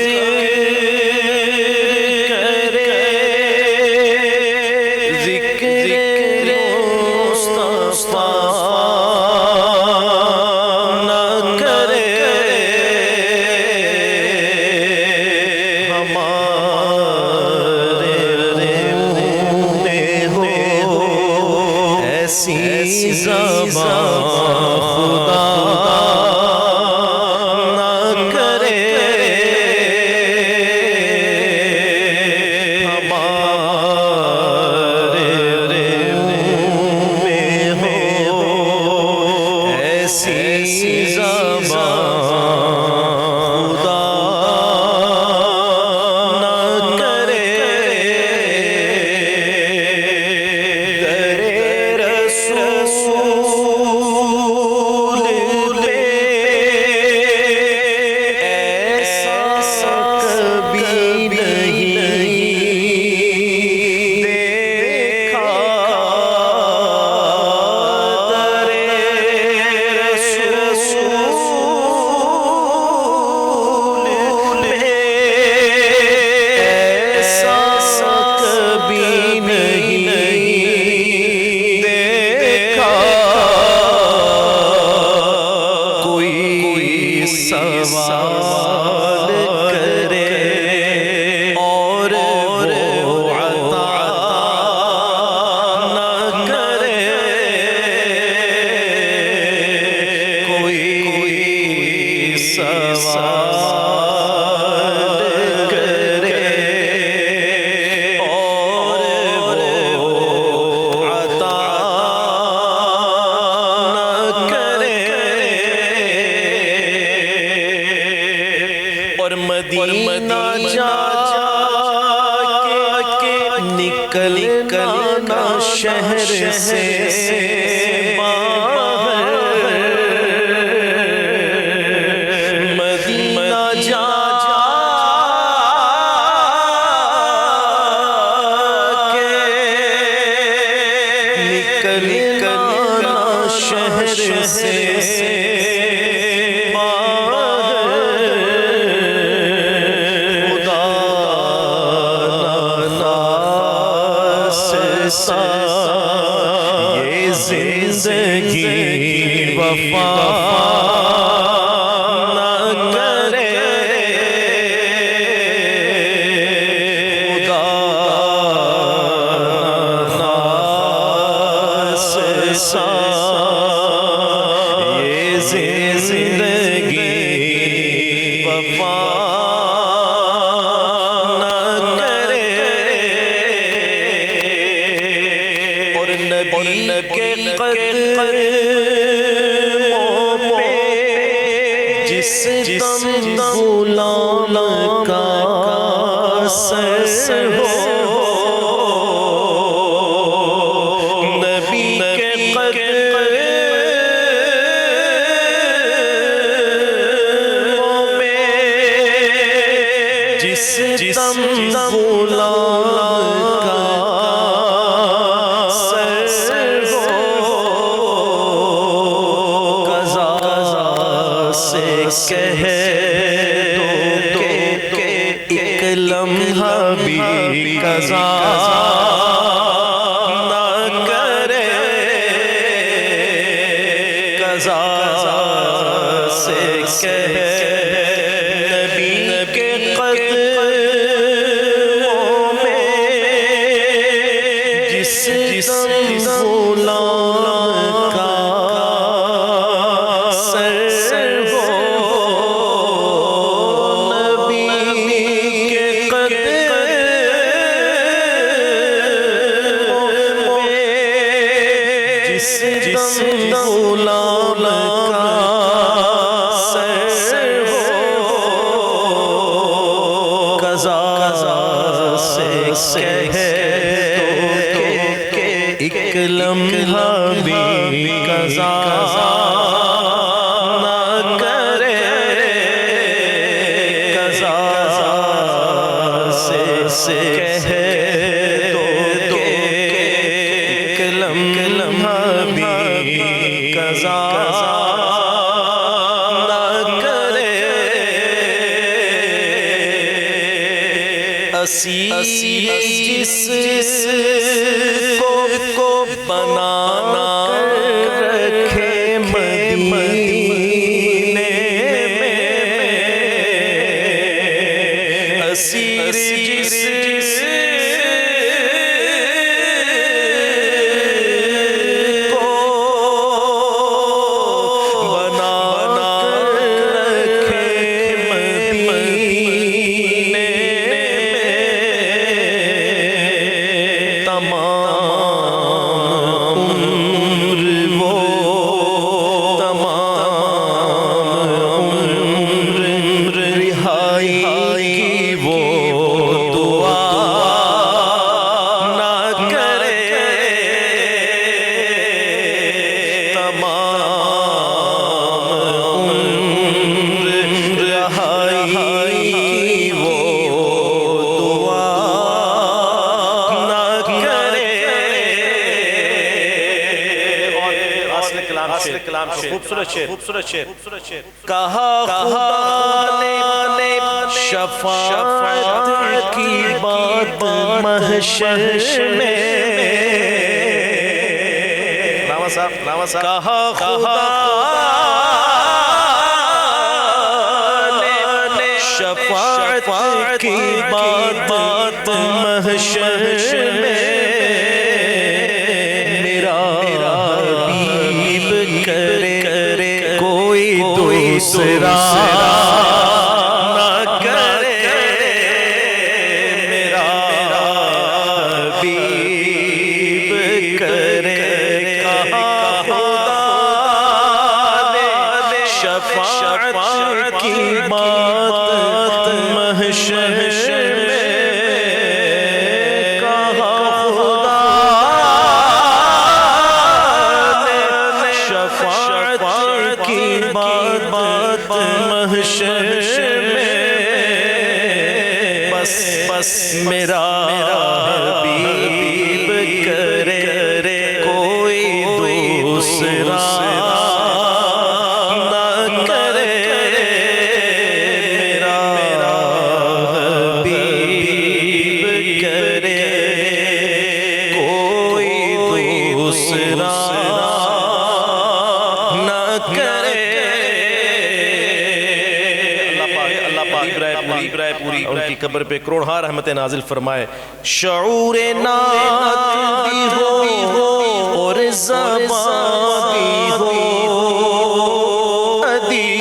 شہر سے باہر مدینہ جا کے نکلنا شہر سے یہ زندگی وفا نہ کرے خدا ناس سا یہ زندگی وفا کے قدموں پہ جس دم غلام کا سر ہو نبی کے قدموں میں جس قضا نہ کرے قضا سے کہہ نبی کے قدموں میں جس غلام کا سر ہو نبی کے قدموں میں جس غلام کا سر ہو قضا سے کہہ ایک لمحہ بھی قضا نہ کرے قضا سے کہہ ایک لمحہ بھی قضا نہ کرے اسیر جس کو بنانا رکھے مدینے میں اسیر جس کو بنانا رکھے مدینے تمام عمر وہ تمام عمر رہائی کی وہ دعا نہ کرے تمام عمر رہائی کی وہ دعا نہ کرے خوبصورت شعر کہا خدا نے شفاعت کی بات محشر میں کہا خدا نے شفاعت کی بات محشر میں میرا حبیب کرے کوئی دوسرا نہ کرے میرا حبیب کرے کہا خدا نے شفاعت کی بات محشر میں کہا خدا نے شفاعت کی بات محشر میں بس میرا حبیب کرے کوئی دوسرا نہ کرے میرا حبیب کرے کوئی دوسرا نہ کرے پوری ان کی قبر پہ کروڑہا رحمتیں نازل فرمائے شعور نعت بھی ہو اور زبان بھی ہو ادیب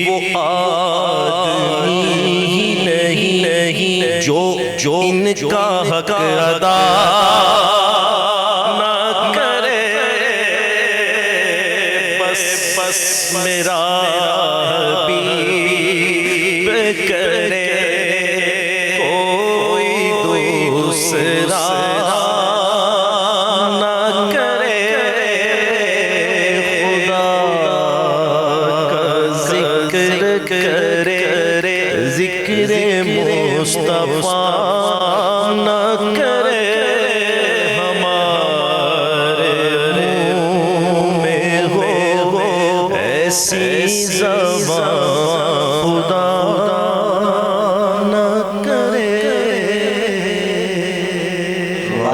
وہ آدمی ہی نہیں جو ان کا حق ادا نہ کرے بس میرا حبیب کرے کوئی دوسرا نہ کرے خدا کا ذکر کرے ذکر مصطفیٰ نہ کرے ہمارے منہ میں ہو ایسی زبان خدا نہ کرے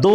2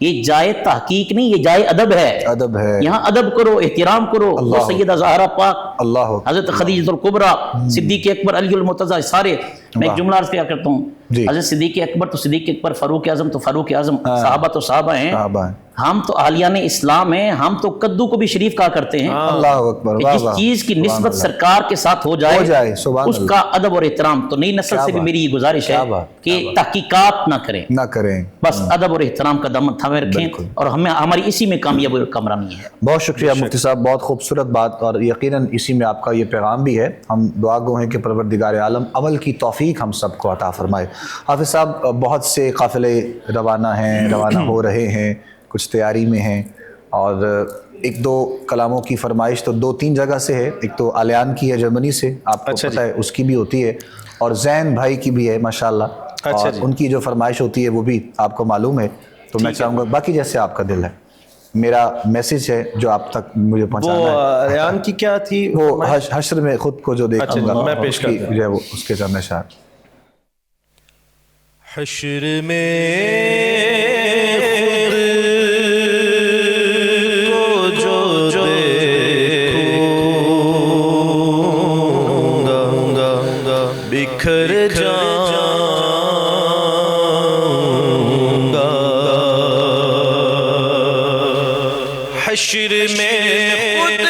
یہ جائے تحقیق نہیں، یہ جائے ادب ہے. ادب ہے. یہاں ادب کرو، احترام کرو. وہ سیدہ زہرا پاک، اللہ، حضرت خدیجہ الکبریٰ، صدیق اکبر، علی المرتضیٰ، سارے. میں ایک جملہ عرض کیا کرتا ہوں، حضرت صدیق اکبر تو صدیق اکبر، فاروق اعظم تو فاروق اعظم، صحابہ تو صحابہ ہیں. ہم تو اہلیان اسلام ہیں، ہم تو کدو کو بھی شریف کہا کرتے ہیں. اللہ اکبر. جس چیز کی نسبت سرکار کے ساتھ ہو جائے اس کا ادب اور احترام. تو نئی نسل سے بھی میری یہ گزارش ہے کہ تحقیقات نہ کریں، بس ادب اور احترام کا دامن تھامے رکھیں، اور ہماری اسی میں کامیابی اور کامرانی ہے. بہت شکریہ مفتی صاحب، بہت خوبصورت بات، اور یقیناً اسی میں آپ کا یہ پیغام بھی ہے. ہم دعا گو ہیں کہ پروردگار عالم عمل کی توفیق ہم سب کو عطا فرمائے. حافظ صاحب، بہت سے قافلے روانہ ہو رہے ہیں، کچھ تیاری میں ہیں، اور ایک دو کلاموں کی فرمائش تو 2-3 جگہ سے ہے. ایک تو آلیان کی ہے جرمنی سے، آپ کو پتہ ہے، اس کی بھی ہوتی ہے، اور زین بھائی کی بھی ہے ماشاءاللہ، اور ان کی جو فرمائش ہوتی ہے وہ بھی آپ کو معلوم ہے. تو میں چاہوں گا باقی جیسے آپ کا دل ہے، میرا میسیج ہے جو آپ تک مجھے پہنچانا ہے. وہ ریان کی کیا تھی؟ وہ حشر میں خود کو جو دیکھوں گا، میں پیش کرتا ہوں. جو ہے وہ اس کے سامنے شاعر. حشر میں خود کو جو دیکھوں گا بکھر جاؤں گا. حشر میں خود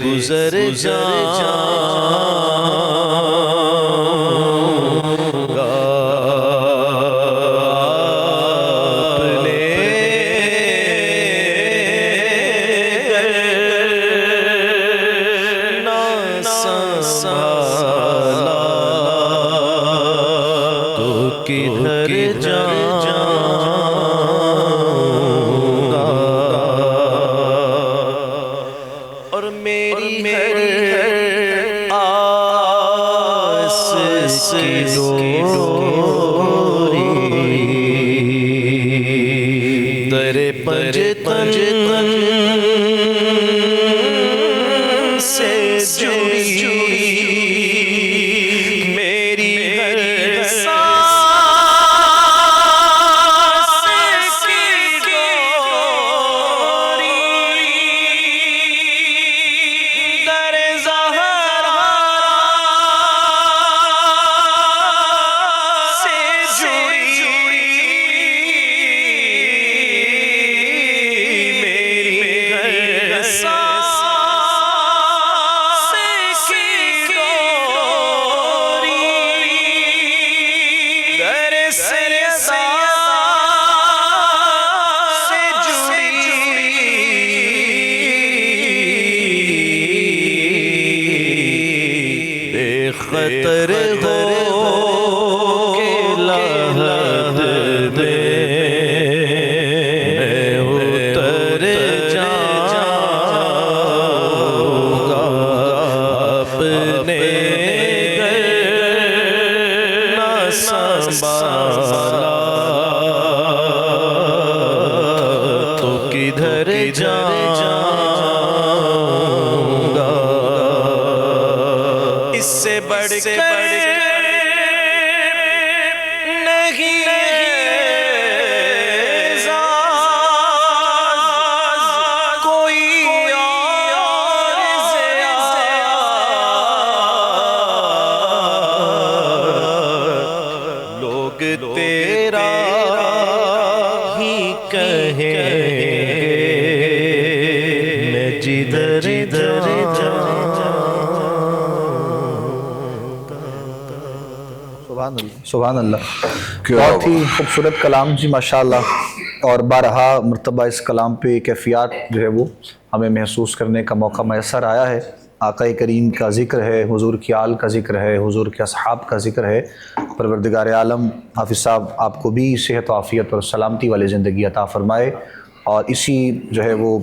گزر جاؤں گا اپنے نہ سنبھالا تو کدھر جاؤں گا. اور میری آس کی ڈوری در پنجتن سے جڑی خطر ہو کے لحد دے اتر جاؤں گا اپنے نہ سنبھالا تو کدھر جاؤں گا اس سے بڑھ کر نہیں کوئی لوگ تیرا ہی کہیں میں جدھر سبحان اللہ. بہت ہی خوبصورت کلام جی ماشاءاللہ. اور بارہا مرتبہ اس کلام پہ کیفیات جو ہے وہ ہمیں محسوس کرنے کا موقع میسر آیا ہے. آقا کریم کا ذکر ہے، حضور کی آل کا ذکر ہے، حضور کے اصحاب کا ذکر ہے. پروردگار عالم حافظ صاحب آپ کو بھی صحت و عافیت اور سلامتی والی زندگی عطا فرمائے، اور اسی جو ہے وہ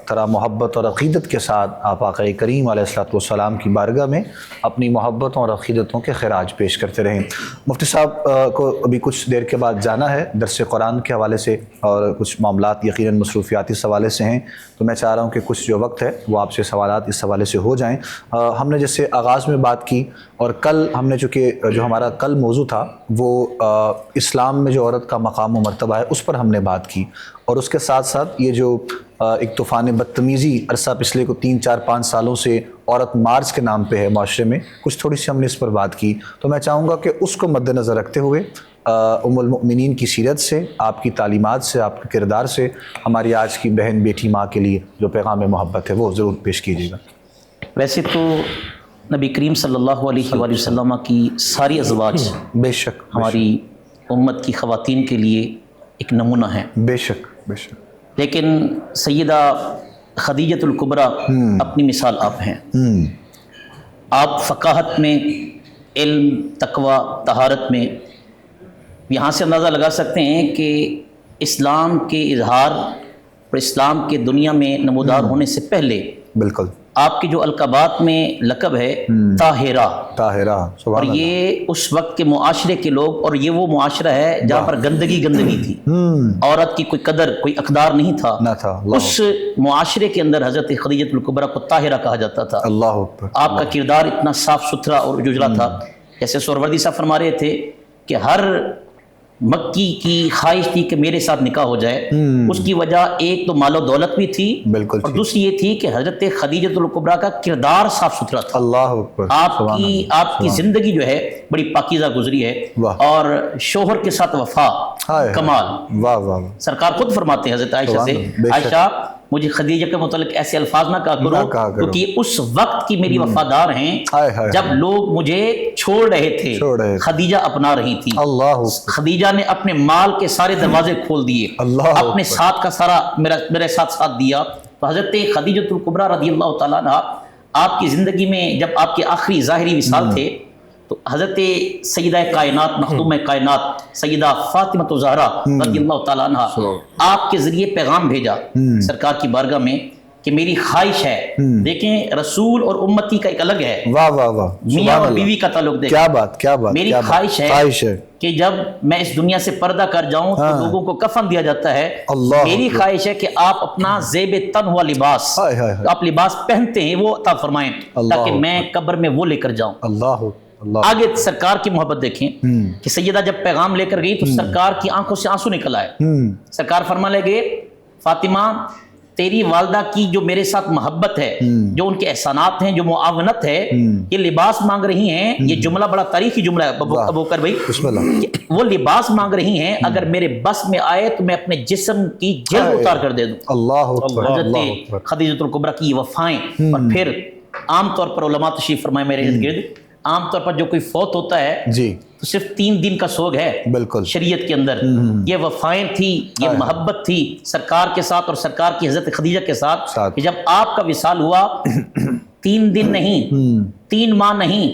طرح محبت اور عقیدت کے ساتھ آپ آقا کریم علیہ السلام کی بارگاہ میں اپنی محبتوں اور عقیدتوں کے خراج پیش کرتے رہیں. مفتی صاحب کو ابھی کچھ دیر کے بعد جانا ہے درس قرآن کے حوالے سے، اور کچھ معاملات یقیناً مصروفیاتی اس حوالے سے ہیں، تو میں چاہ رہا ہوں کہ کچھ جو وقت ہے وہ آپ سے سوالات اس حوالے سے ہو جائیں. ہم نے جیسے آغاز میں بات کی، اور کل ہم نے چونکہ جو ہمارا کل موضوع تھا وہ اسلام میں جو عورت کا مقام و مرتبہ ہے اس پر ہم نے بات کی، اور اس کے ساتھ ساتھ یہ جو ایک طوفان بدتمیزی عرصہ پچھلے کو 3-4-5 سالوں سے عورت مارچ کے نام پہ ہے معاشرے میں، کچھ تھوڑی سی ہم نے اس پر بات کی. تو میں چاہوں گا کہ اس کو مد نظر رکھتے ہوئے ام المؤمنین کی سیرت سے، آپ کی تعلیمات سے، آپ کے کردار سے ہماری آج کی بہن بیٹی ماں کے لیے جو پیغام محبت ہے وہ ضرور پیش کیجیے گا. ویسے تو نبی کریم صلی اللہ علیہ وآلہ وسلم کی ساری ازواج بے شک ہماری امت کی خواتین کے لیے ایک نمونہ ہیں. بے شک بے شک. لیکن سیدہ خدیجۃ الکبریٰ اپنی مثال آپ ہیں. آپ فقاہت میں، علم، تقوی، طہارت میں یہاں سے اندازہ لگا سکتے ہیں کہ اسلام کے اظہار اور اسلام کے دنیا میں نمودار ہونے سے پہلے بالکل آپ کی جو القابات میں لقب ہے طاہرہ، اور یہ اس وقت کے معاشرے کے لوگ، اور یہ وہ معاشرہ ہے جہاں پر گندگی تھی، عورت کی کوئی قدر، کوئی اقدار نہیں تھا. اس معاشرے کے اندر حضرت خدیجۃ الکبریٰ کو طاہرہ کہا جاتا تھا. اللہ اکبر. آپ کا کردار اتنا صاف ستھرا اور ججلا تھا. جیسے سہروردی صاحب فرما رہے تھے کہ ہر مکی کی خواہش تھی کہ میرے ساتھ نکاح ہو جائے. اس کی وجہ ایک تو مال و دولت بھی تھی، اور دوسری یہ تھی کہ حضرت خدیجۃ الکبریٰ کا کردار صاف ستھرا تھا. اللہ اکبر. آپ کی زندگی جو ہے بڑی پاکیزہ گزری ہے، اور شوہر کے ساتھ وفا کمال. واہ واہ. سرکار خود فرماتے ہیں حضرت عائشہ سے، عائشہ مجھے خدیجہ کے متعلق ایسے الفاظ نہ کہا کرو کیونکہ یہ اس وقت کی میری وفادار ہیں جب لوگ مجھے چھوڑ رہے تھے، خدیجہ اپنا رہی تھی. خدیجہ نے اپنے مال کے سارے دروازے کھول دیے، اپنے ساتھ کا سارا میرے ساتھ دیا. تو حضرت خدیجۃ الکبریٰ رضی اللہ تعالیٰ عنہ آپ کی زندگی میں جب آپ کے آخری ظاہری وصال تھے تو حضرت سیدہ کائنات، مخدوم کائنات سیدہ فاطمہ الزہرا رضی اللہ تعالیٰ عنہ آپ کے ذریعے پیغام بھیجا سرکار کی بارگاہ میں کہ میری خواہش ہے. دیکھیں رسول اور امتی کا ایک الگ ہے. واہ واہ واہ. میاں اور بیوی کا تعلق دیکھیں. کیا بات کیا بات. میری خواہش ہے کہ جب میں اس دنیا سے پردہ کر جاؤں تو لوگوں کو کفن دیا جاتا ہے. میری خواہش ہے کہ آپ اپنا زیب تن ہوا لباس، آپ لباس پہنتے ہیں وہ عطا فرمائیں تاکہ میں قبر میں وہ لے کر جاؤں. اللہ. آگے سرکار کی محبت دیکھیں کہ سیدہ جب پیغام لے کر گئی تو سرکار کی آنکھوں سے آنسو نکل آئے. سرکار فرمانے لگے فاطمہ تیری والدہ کی جو میرے ساتھ محبت ہے، جو ان کے احسانات ہیں، جو معاونت ہے، یہ لباس مانگ رہی ہیں. یہ جملہ بڑا تاریخی جملہ ہے ابو بکر بھائی. وہ لباس مانگ رہی ہیں، اگر میرے بس میں آئے تو میں اپنے جسم کی جلد اتار کر دے دوں. حضرت خدیجۃ الکبریٰ کی وفائیں. اور پھر عام طور پر علماء تشریف فرمائے میرے ارد گرد، عام طور پر جو کوئی فوت ہوتا ہے تو صرف 3 دن کا سوگ ہے شریعت کے اندر. یہ وفائیں تھی، یہ محبت تھی سرکار کے ساتھ اور سرکار کی حضرت خدیجہ کے ساتھ کہ جب آپ کا وصال ہوا 3 دن نہیں، 3 ماہ نہیں،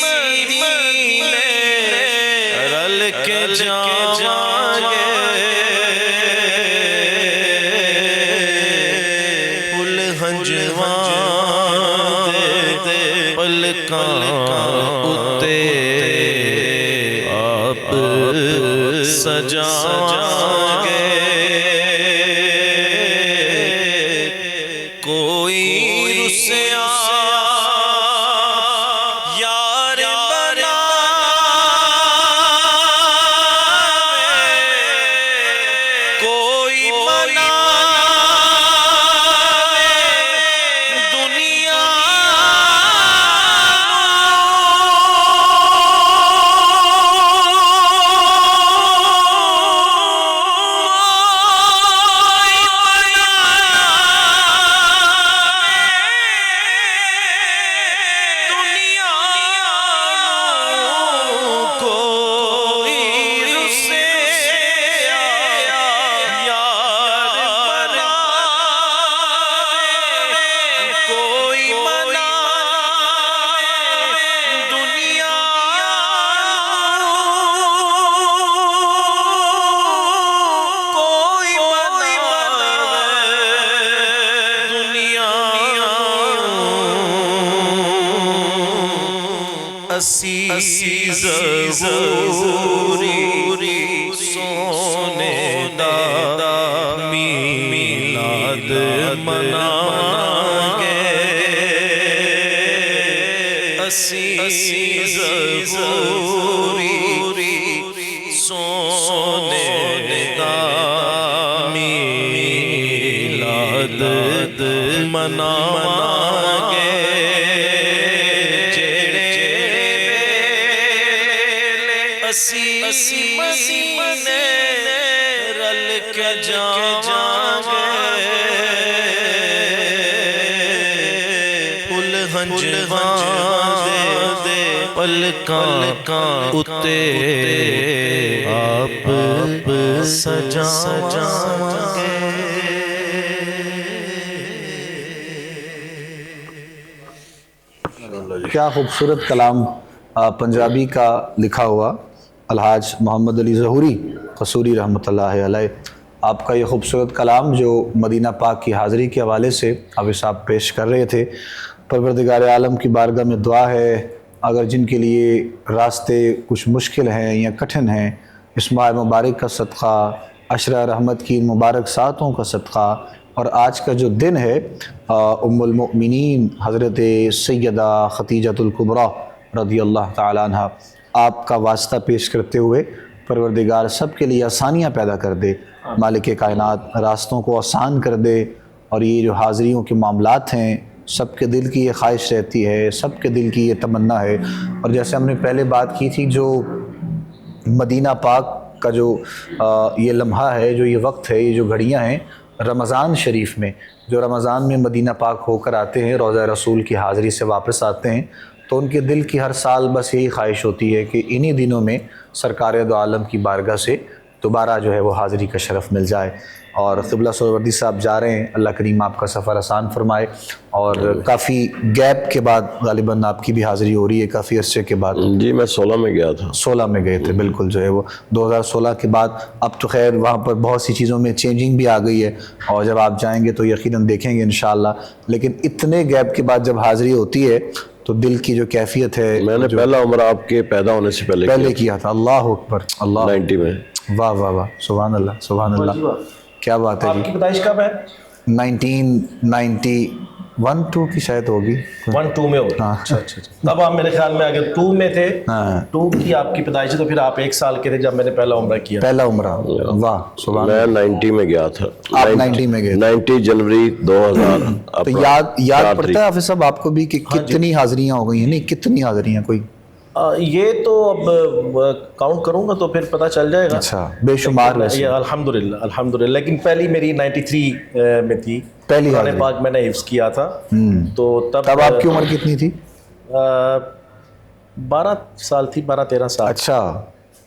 مدینے رل کے جاؤں پل ہنجوان دے پلکاں اتے آپ سجائیں گے کوئی رسیا یار بنا کوئی منا دنیا اسی ضروری سونے دا میلاد مناگے اسی ضروری سونے دا میلاد مناگے اسی مدینے رل کے جاؤں پل ہنجوان دے پلکاں اتے آپ سجائیں گے کیا خوبصورت کلام پنجابی کا لکھا ہوا الحاج محمد علی ظہوری قصوری رحمۃ اللہ علیہ. آپ کا یہ خوبصورت کلام جو مدینہ پاک کی حاضری کے حوالے سے حافظ صاحب پیش کر رہے تھے، پروردگار عالم کی بارگاہ میں دعا ہے اگر جن کے لیے راستے کچھ مشکل ہیں یا کٹھن ہیں، اس ماہ مبارک کا صدقہ، عشرہ رحمت کی مبارک ساعتوں کا صدقہ، اور آج کا جو دن ہے ام المؤمنین حضرت سیدہ خدیجۃ الکبریٰ رضی اللہ تعالیٰ عنہ، آپ کا واسطہ پیش کرتے ہوئے پروردگار سب کے لیے آسانیاں پیدا کر دے، مالک کائنات راستوں کو آسان کر دے، اور یہ جو حاضریوں کے معاملات ہیں سب کے دل کی یہ خواہش رہتی ہے، سب کے دل کی یہ تمنا ہے. اور جیسے ہم نے پہلے بات کی تھی، جو مدینہ پاک کا جو یہ لمحہ ہے، جو یہ وقت ہے، یہ جو گھڑیاں ہیں رمضان شریف میں، جو رمضان میں مدینہ پاک ہو کر آتے ہیں، روضہ رسول کی حاضری سے واپس آتے ہیں، تو ان کے دل کی ہر سال بس یہی خواہش ہوتی ہے کہ انہی دنوں میں سرکار دو عالم کی بارگاہ سے دوبارہ جو ہے وہ حاضری کا شرف مل جائے. اور قبلہ سہروردی صاحب جا رہے ہیں، اللہ کریم آپ کا سفر آسان فرمائے. اور کافی گیپ کے بعد غالباً آپ کی بھی حاضری ہو رہی ہے، کافی عرصے کے بعد. جی میں 16 میں گیا تھا. 16 میں گئے تھے، بالکل جو ہے وہ 2016 کے بعد. اب تو خیر وہاں پر بہت سی چیزوں میں چینجنگ بھی آ گئی ہے، اور جب آپ جائیں گے تو یقیناً دیکھیں گے انشاءاللہ. لیکن اتنے گیپ کے بعد جب حاضری ہوتی ہے تو دل کی جو کیفیت ہے، میں نے پہلا عمرہ آپ کے پیدا ہونے سے پہلے کیا تھا. اللہ اکبر، اللہ 90 میں. واہ واہ واہ، سبحان اللہ سبحان اللہ، کیا بات ہے آپ جی. کی پیدائش کب ہے؟ 1991-2 کی شاید ہوگی. 1-2 میں ہوگی. اچھا اچھا. تب آپ میرے خیال میں اگر 2 میں تھے، 2 کی آپ کی پیدائش ہے، تو پھر آپ 1 سال کے تھے جب میں نے پہلا عمرہ کیا. پہلا عمرہ، واہ سبحان اللہ. میں 90 میں گیا تھا. آپ 90 میں گئے تھے. 90 جنوری 2000. تو یاد پڑتا ہے حافظ صاحب آپ کو بھی کہ کتنی حاضریاں ہو گئی ہیں؟ نہیں کتنی حاضریاں کوئی؟ یہ تو اب کاؤنٹ کروں گا تو پھر پتہ چل جائے گا. اچھا، بے شمار ویسے. الحمدللہ الحمدللہ. لیکن پہلی میری 93 میں تھی، پہلی قرآن حاضری. پاک میں نے حفظ کیا تھا. تو تب آپ کی عمر کتنی تھی؟ 12 سال تھی، 12-13 سال. اچھا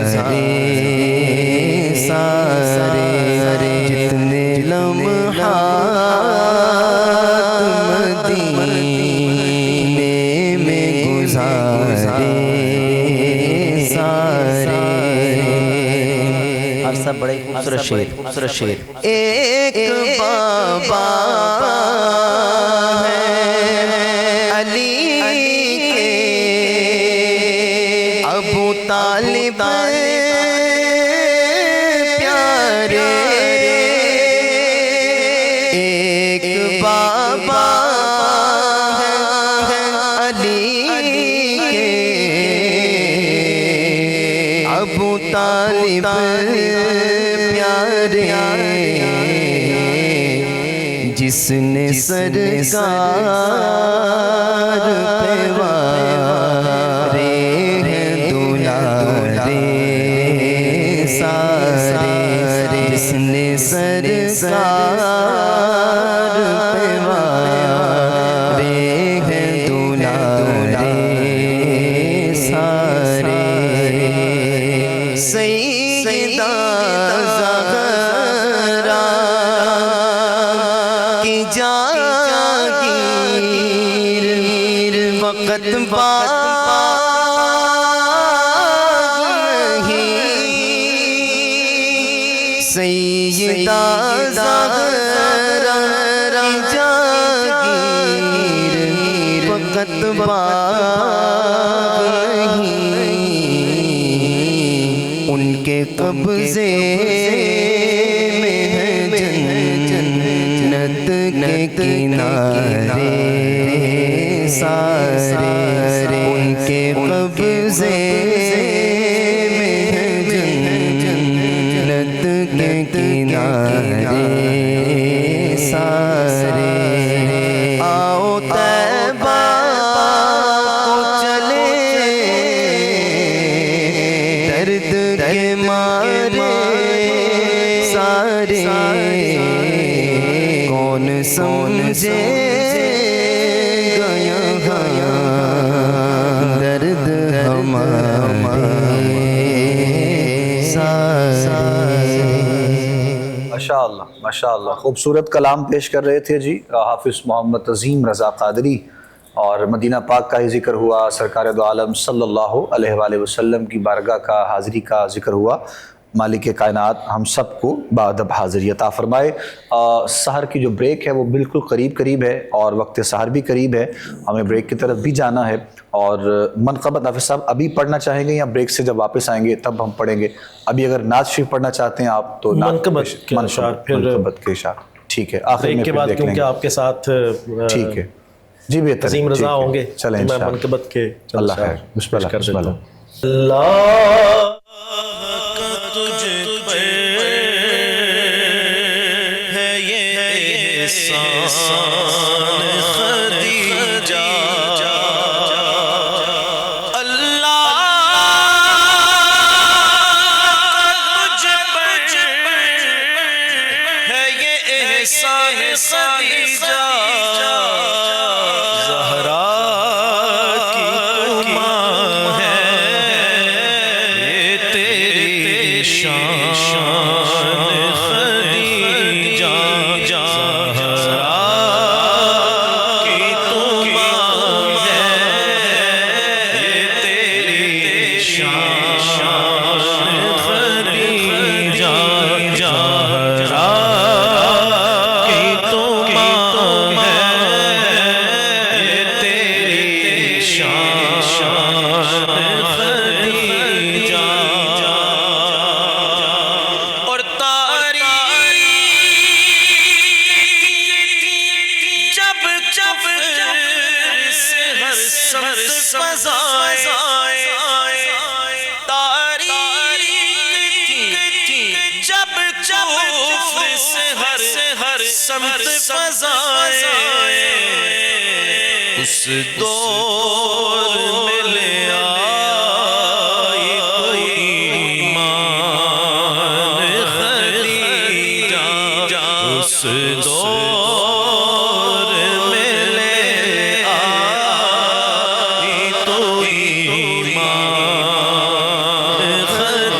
گزارے سارے جتنے لمحات مدینے میں گزارے سارے. اور سب بڑے خوبصورت شعر، خوبصورت شعر. ایک بابا ہے علی کے، ابو طالب پیارے. ایک بابا ہے علی کے، ابو طالب پیارے. جس نے سرکار پہ وارے ہیں دلارے سارے. جس نے سرکار پہ وارے ہیں دلارے سارے. سیدہ زہرا کی جاگیر وقت نہیں. سیدہ زہرا کی جاگیر وقت نہیں. ان کے قبضے میں ہے جنت کے کنارے سارے. ان کے قبضے میں ہے جنت کے کنارے سارے. آؤ طیبہ کو چلے درد کے مارے سارے. کون سمجھے گیا درد ہمارے سارے. ماشاءاللہ ماشاءاللہ خوبصورت کلام پیش کر رہے تھے جی حافظ محمد عظیم رضا قادری. اور مدینہ پاک کا ہی ذکر ہوا، سرکار دو عالم صلی اللہ علیہ وآلہ وسلم کی بارگاہ کا حاضری کا ذکر ہوا. مالک کائنات ہم سب کو بادب حاضری عطا فرمائے. سحر کی جو بریک ہے وہ بالکل قریب ہے اور وقت سحر بھی قریب ہے. ہمیں بریک کی طرف بھی جانا ہے. اور منقبت حافظ صاحب ابھی پڑھنا چاہیں گے یا بریک سے جب واپس آئیں گے تب ہم پڑھیں گے؟ ابھی اگر نعت شریف پڑھنا چاہتے ہیں آپ تو منقبت کے اشعار، پھر منقبت کے اشعار. ٹھیک ہے، آخر میں کے پھر بعد دیکھ لیں کیونکہ گے. آپ کے ساتھ ٹھیک ہے جی، بہتر عظیم رضا ہوں گے. چلیں میں انشاءاللہ. منقبت کے اللہ خیر. بسم اللہ بسم اللہ. اللہ تجھ پہ ہے یہ احسان خدیجہ. اللہ تجھ پہ ہے یہ احسان خدیجہ. زہرا کی تو ماں ہے یہ تیری شان خدیجہ. زہرا کی تو ماں ہے یہ تیری شان خدیجہ. زہرا کی تو ماں ہے یہ تیری شان خدیجہ. اور تاریخ جب جب سے ہر سمت فضائے. تاریخ جب جب سے ہر سمت فضائے. اس دور میں لے آئی کوئی ایمان خدیجہ. اس دور میں لے آئی تو ایمان خدیجہ.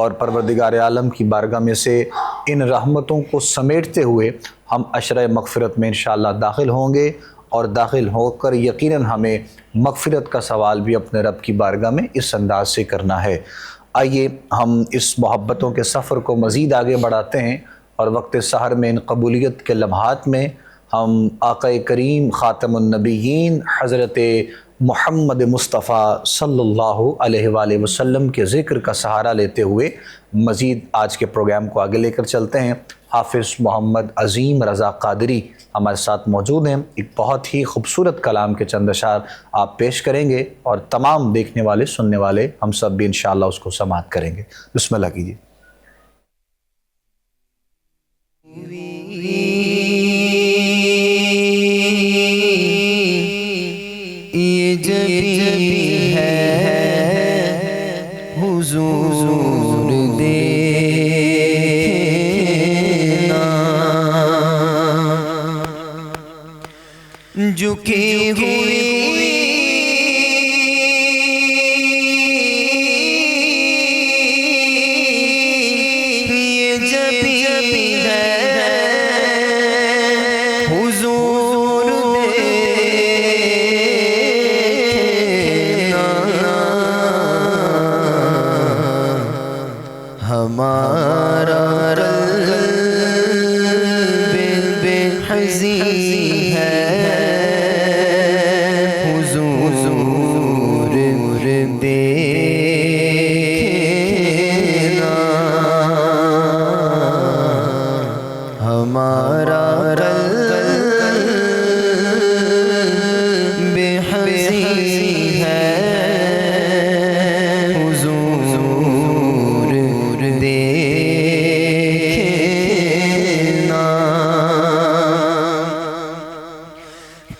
اور پروردگار عالم کی بارگاہ میں سے ان رحمتوں کو سمیٹتے ہوئے ہم عشرہ مغفرت میں انشاءاللہ داخل ہوں گے، اور داخل ہو کر یقیناً ہمیں مغفرت کا سوال بھی اپنے رب کی بارگاہ میں اس انداز سے کرنا ہے۔ آئیے ہم اس محبتوں کے سفر کو مزید آگے بڑھاتے ہیں، اور وقت سحر میں ان قبولیت کے لمحات میں ہم آقا کریم خاتم النبیین حضرت محمد مصطفیٰ صلی اللہ علیہ وآلہ وسلم کے ذکر کا سہارا لیتے ہوئے مزید آج کے پروگرام کو آگے لے کر چلتے ہیں۔ حافظ محمد عظیم رضا قادری ہمارے ساتھ موجود ہیں، ایک بہت ہی خوبصورت کلام کے چند اشعار آپ پیش کریں گے، اور تمام دیکھنے والے سننے والے ہم سب بھی انشاءاللہ اس کو سماعت کریں گے۔ بسم اللہ کیجیے۔ یہ جبی ہے حضور دینا، جھکی ہوئی یہ جبی ہے حضور ہمارا قلب حزین ہے حضور دیکھنا، ہمارا قلب حزین ہے حضور دیکھنا،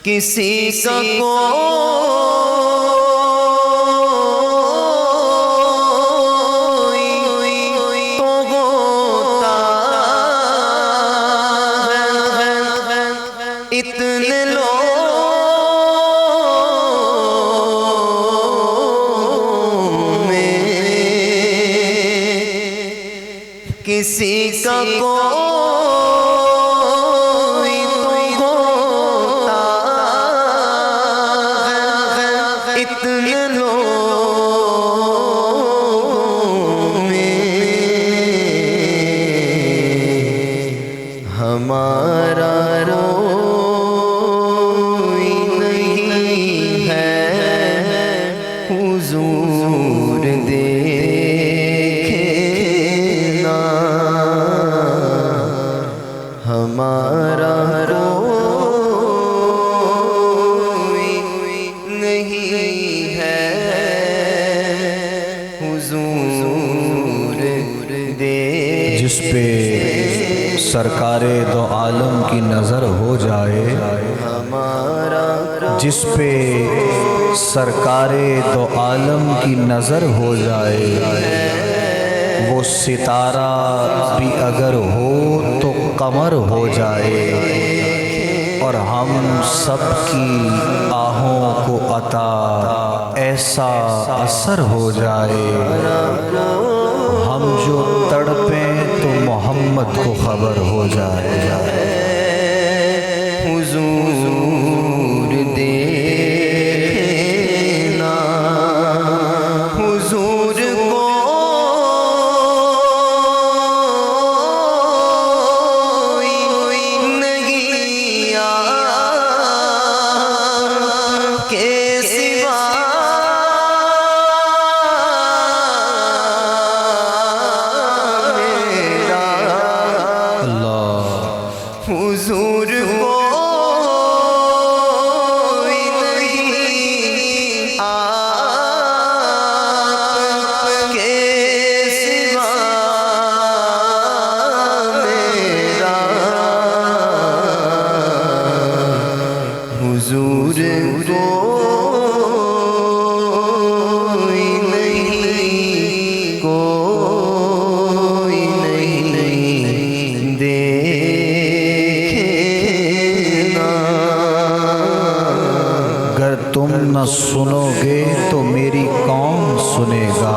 کسی کا کوئی تو ہوتا ہے، اتنے لوگوں میں کسی کا کوئی تو ہوتا ہے، اتنے لوگوں میں ہمارا روئی نہیں ہے حضور دیکھنا، ہمارا روئی نہیں ہے حضور دیکھنا، جس پہ سرکار دو عالم کی نظر ہو جائے، جس پہ سرکار دو عالم کی نظر ہو جائے، وہ ستارہ بھی اگر ہو تو قمر ہو جائے، اور ہم سب کی آہوں کو عطا ایسا اثر ہو جائے، ہم جو تڑپیں تو محمد کو خبر ہو جائے، حضور دیکھنا، حضور کو نہیں کے سوا حضور کوئی نہیں آپ کے سوا میرا، حضور کوئی نہیں، کوئی نہیں دیکھنا، اگر تم نہ سنو گے تو میری کون سنے گا،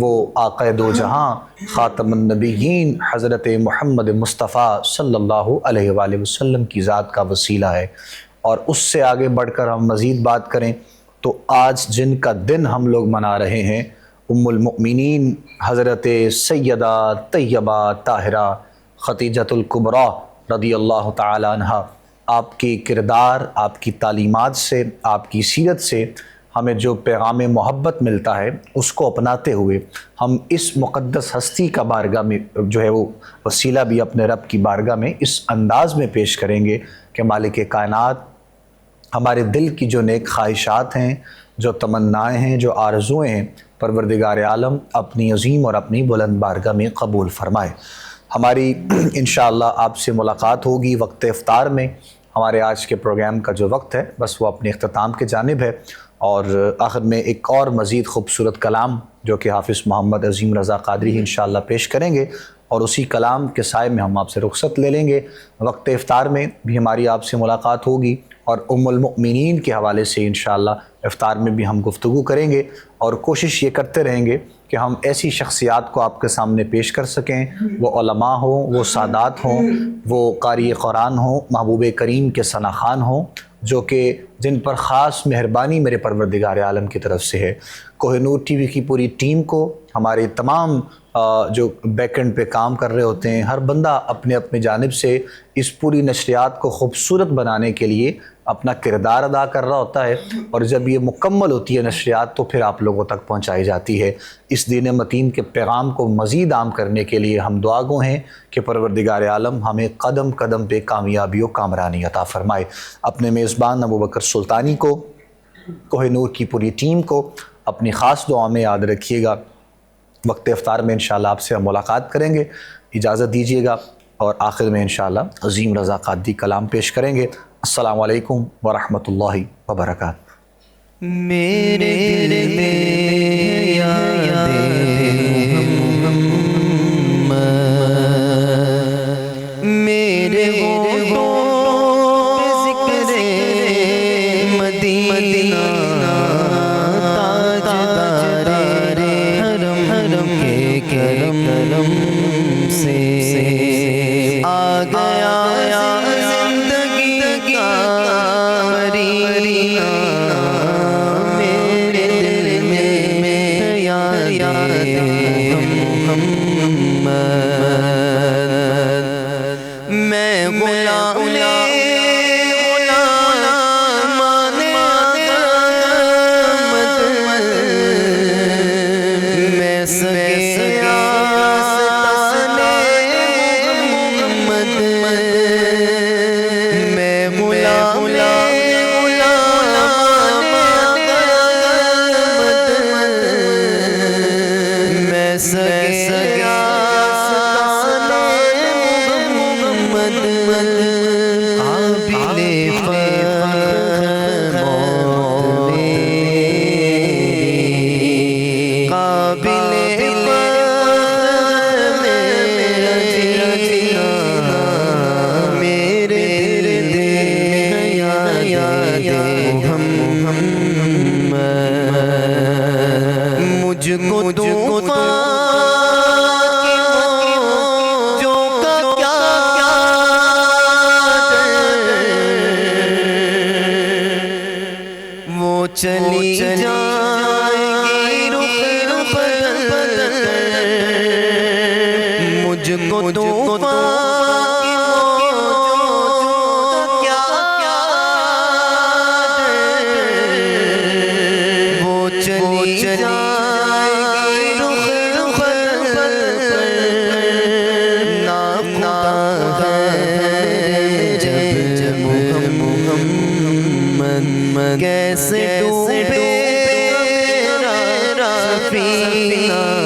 وہ آقا دو جہاں خاتم النبیین حضرت محمد مصطفیٰ صلی اللہ علیہ وآلہ وسلم کی ذات کا وسیلہ ہے۔ اور اس سے آگے بڑھ کر ہم مزید بات کریں تو آج جن کا دن ہم لوگ منا رہے ہیں، ام المؤمنین حضرت سیدہ طیبہ طاہرہ خدیجۃ الکبریٰ رضی اللہ تعالی عنہ، آپ کی کردار، آپ کی تعلیمات سے، آپ کی سیرت سے ہمیں جو پیغام محبت ملتا ہے اس کو اپناتے ہوئے ہم اس مقدس ہستی کا بارگاہ میں جو ہے وہ وسیلہ بھی اپنے رب کی بارگاہ میں اس انداز میں پیش کریں گے کہ مالک کائنات ہمارے دل کی جو نیک خواہشات ہیں، جو تمنائیں ہیں، جو آرزوئیں ہیں، پروردگار عالم اپنی عظیم اور اپنی بلند بارگاہ میں قبول فرمائے۔ ہماری انشاءاللہ آپ سے ملاقات ہوگی وقت افطار میں۔ ہمارے آج کے پروگرام کا جو وقت ہے بس وہ اپنے اختتام کے جانب ہے، اور آخر میں ایک اور مزید خوبصورت کلام جو کہ حافظ محمد عظیم رضا قادری انشاءاللہ پیش کریں گے، اور اسی کلام کے سائے میں ہم آپ سے رخصت لے لیں گے۔ وقت افطار میں بھی ہماری آپ سے ملاقات ہوگی، اور ام المؤمنین کے حوالے سے انشاءاللہ افطار میں بھی ہم گفتگو کریں گے، اور کوشش یہ کرتے رہیں گے کہ ہم ایسی شخصیات کو آپ کے سامنے پیش کر سکیں، وہ علماء ہوں، وہ سادات ہوں، وہ قاری قرآن ہوں، محبوب کریم کے ثنا خوان ہوں، جو کہ جن پر خاص مہربانی میرے پروردگار عالم کی طرف سے ہے۔ کوہ نور ٹی وی کی پوری ٹیم کو، ہمارے تمام جو بیک اینڈ پہ کام کر رہے ہوتے ہیں، ہر بندہ اپنے اپنے جانب سے اس پوری نشریات کو خوبصورت بنانے کے لیے اپنا کردار ادا کر رہا ہوتا ہے، اور جب یہ مکمل ہوتی ہے نشریات تو پھر آپ لوگوں تک پہنچائی جاتی ہے۔ اس دین متین کے پیغام کو مزید عام کرنے کے لیے ہم دعا گو ہیں کہ پروردگار عالم ہمیں قدم قدم پہ کامیابی و کامرانی عطا فرمائے۔ اپنے میزبان ابو بکر سلطانی کو، کوہ نور کی پوری ٹیم کو اپنی خاص دعا میں یاد رکھیے گا۔ وقت افطار میں انشاءاللہ آپ سے ہم ملاقات کریں گے، اجازت دیجیے گا، اور آخر میں انشاءاللہ عظیم رضا قادری کلام پیش کریں گے۔ السلام علیکم ورحمۃ اللہ وبرکاتہ۔ میرے دل میں یاد میرے ہونٹوں پہ ذکر مدینہ، تاجدار حرم کے کرم سے آ گیا زندگی کا مرینا، میرے دل میں یاد محمد، میں غلام میں سگے آستانے محمد، میں غلام میں سگے آستانے محمد، قابل فخر موت میری، قابل فخر میرا جینا، میرے دل میں یاد محمد، مجھ کو طوفان جو کا کیا وہ چلی جائے رخ بدل، مجھ کو طوفان کیا وہ چلی جائے رخ بدل، ناخدا ہے جب محمد کیسے ڈوبے سفینہ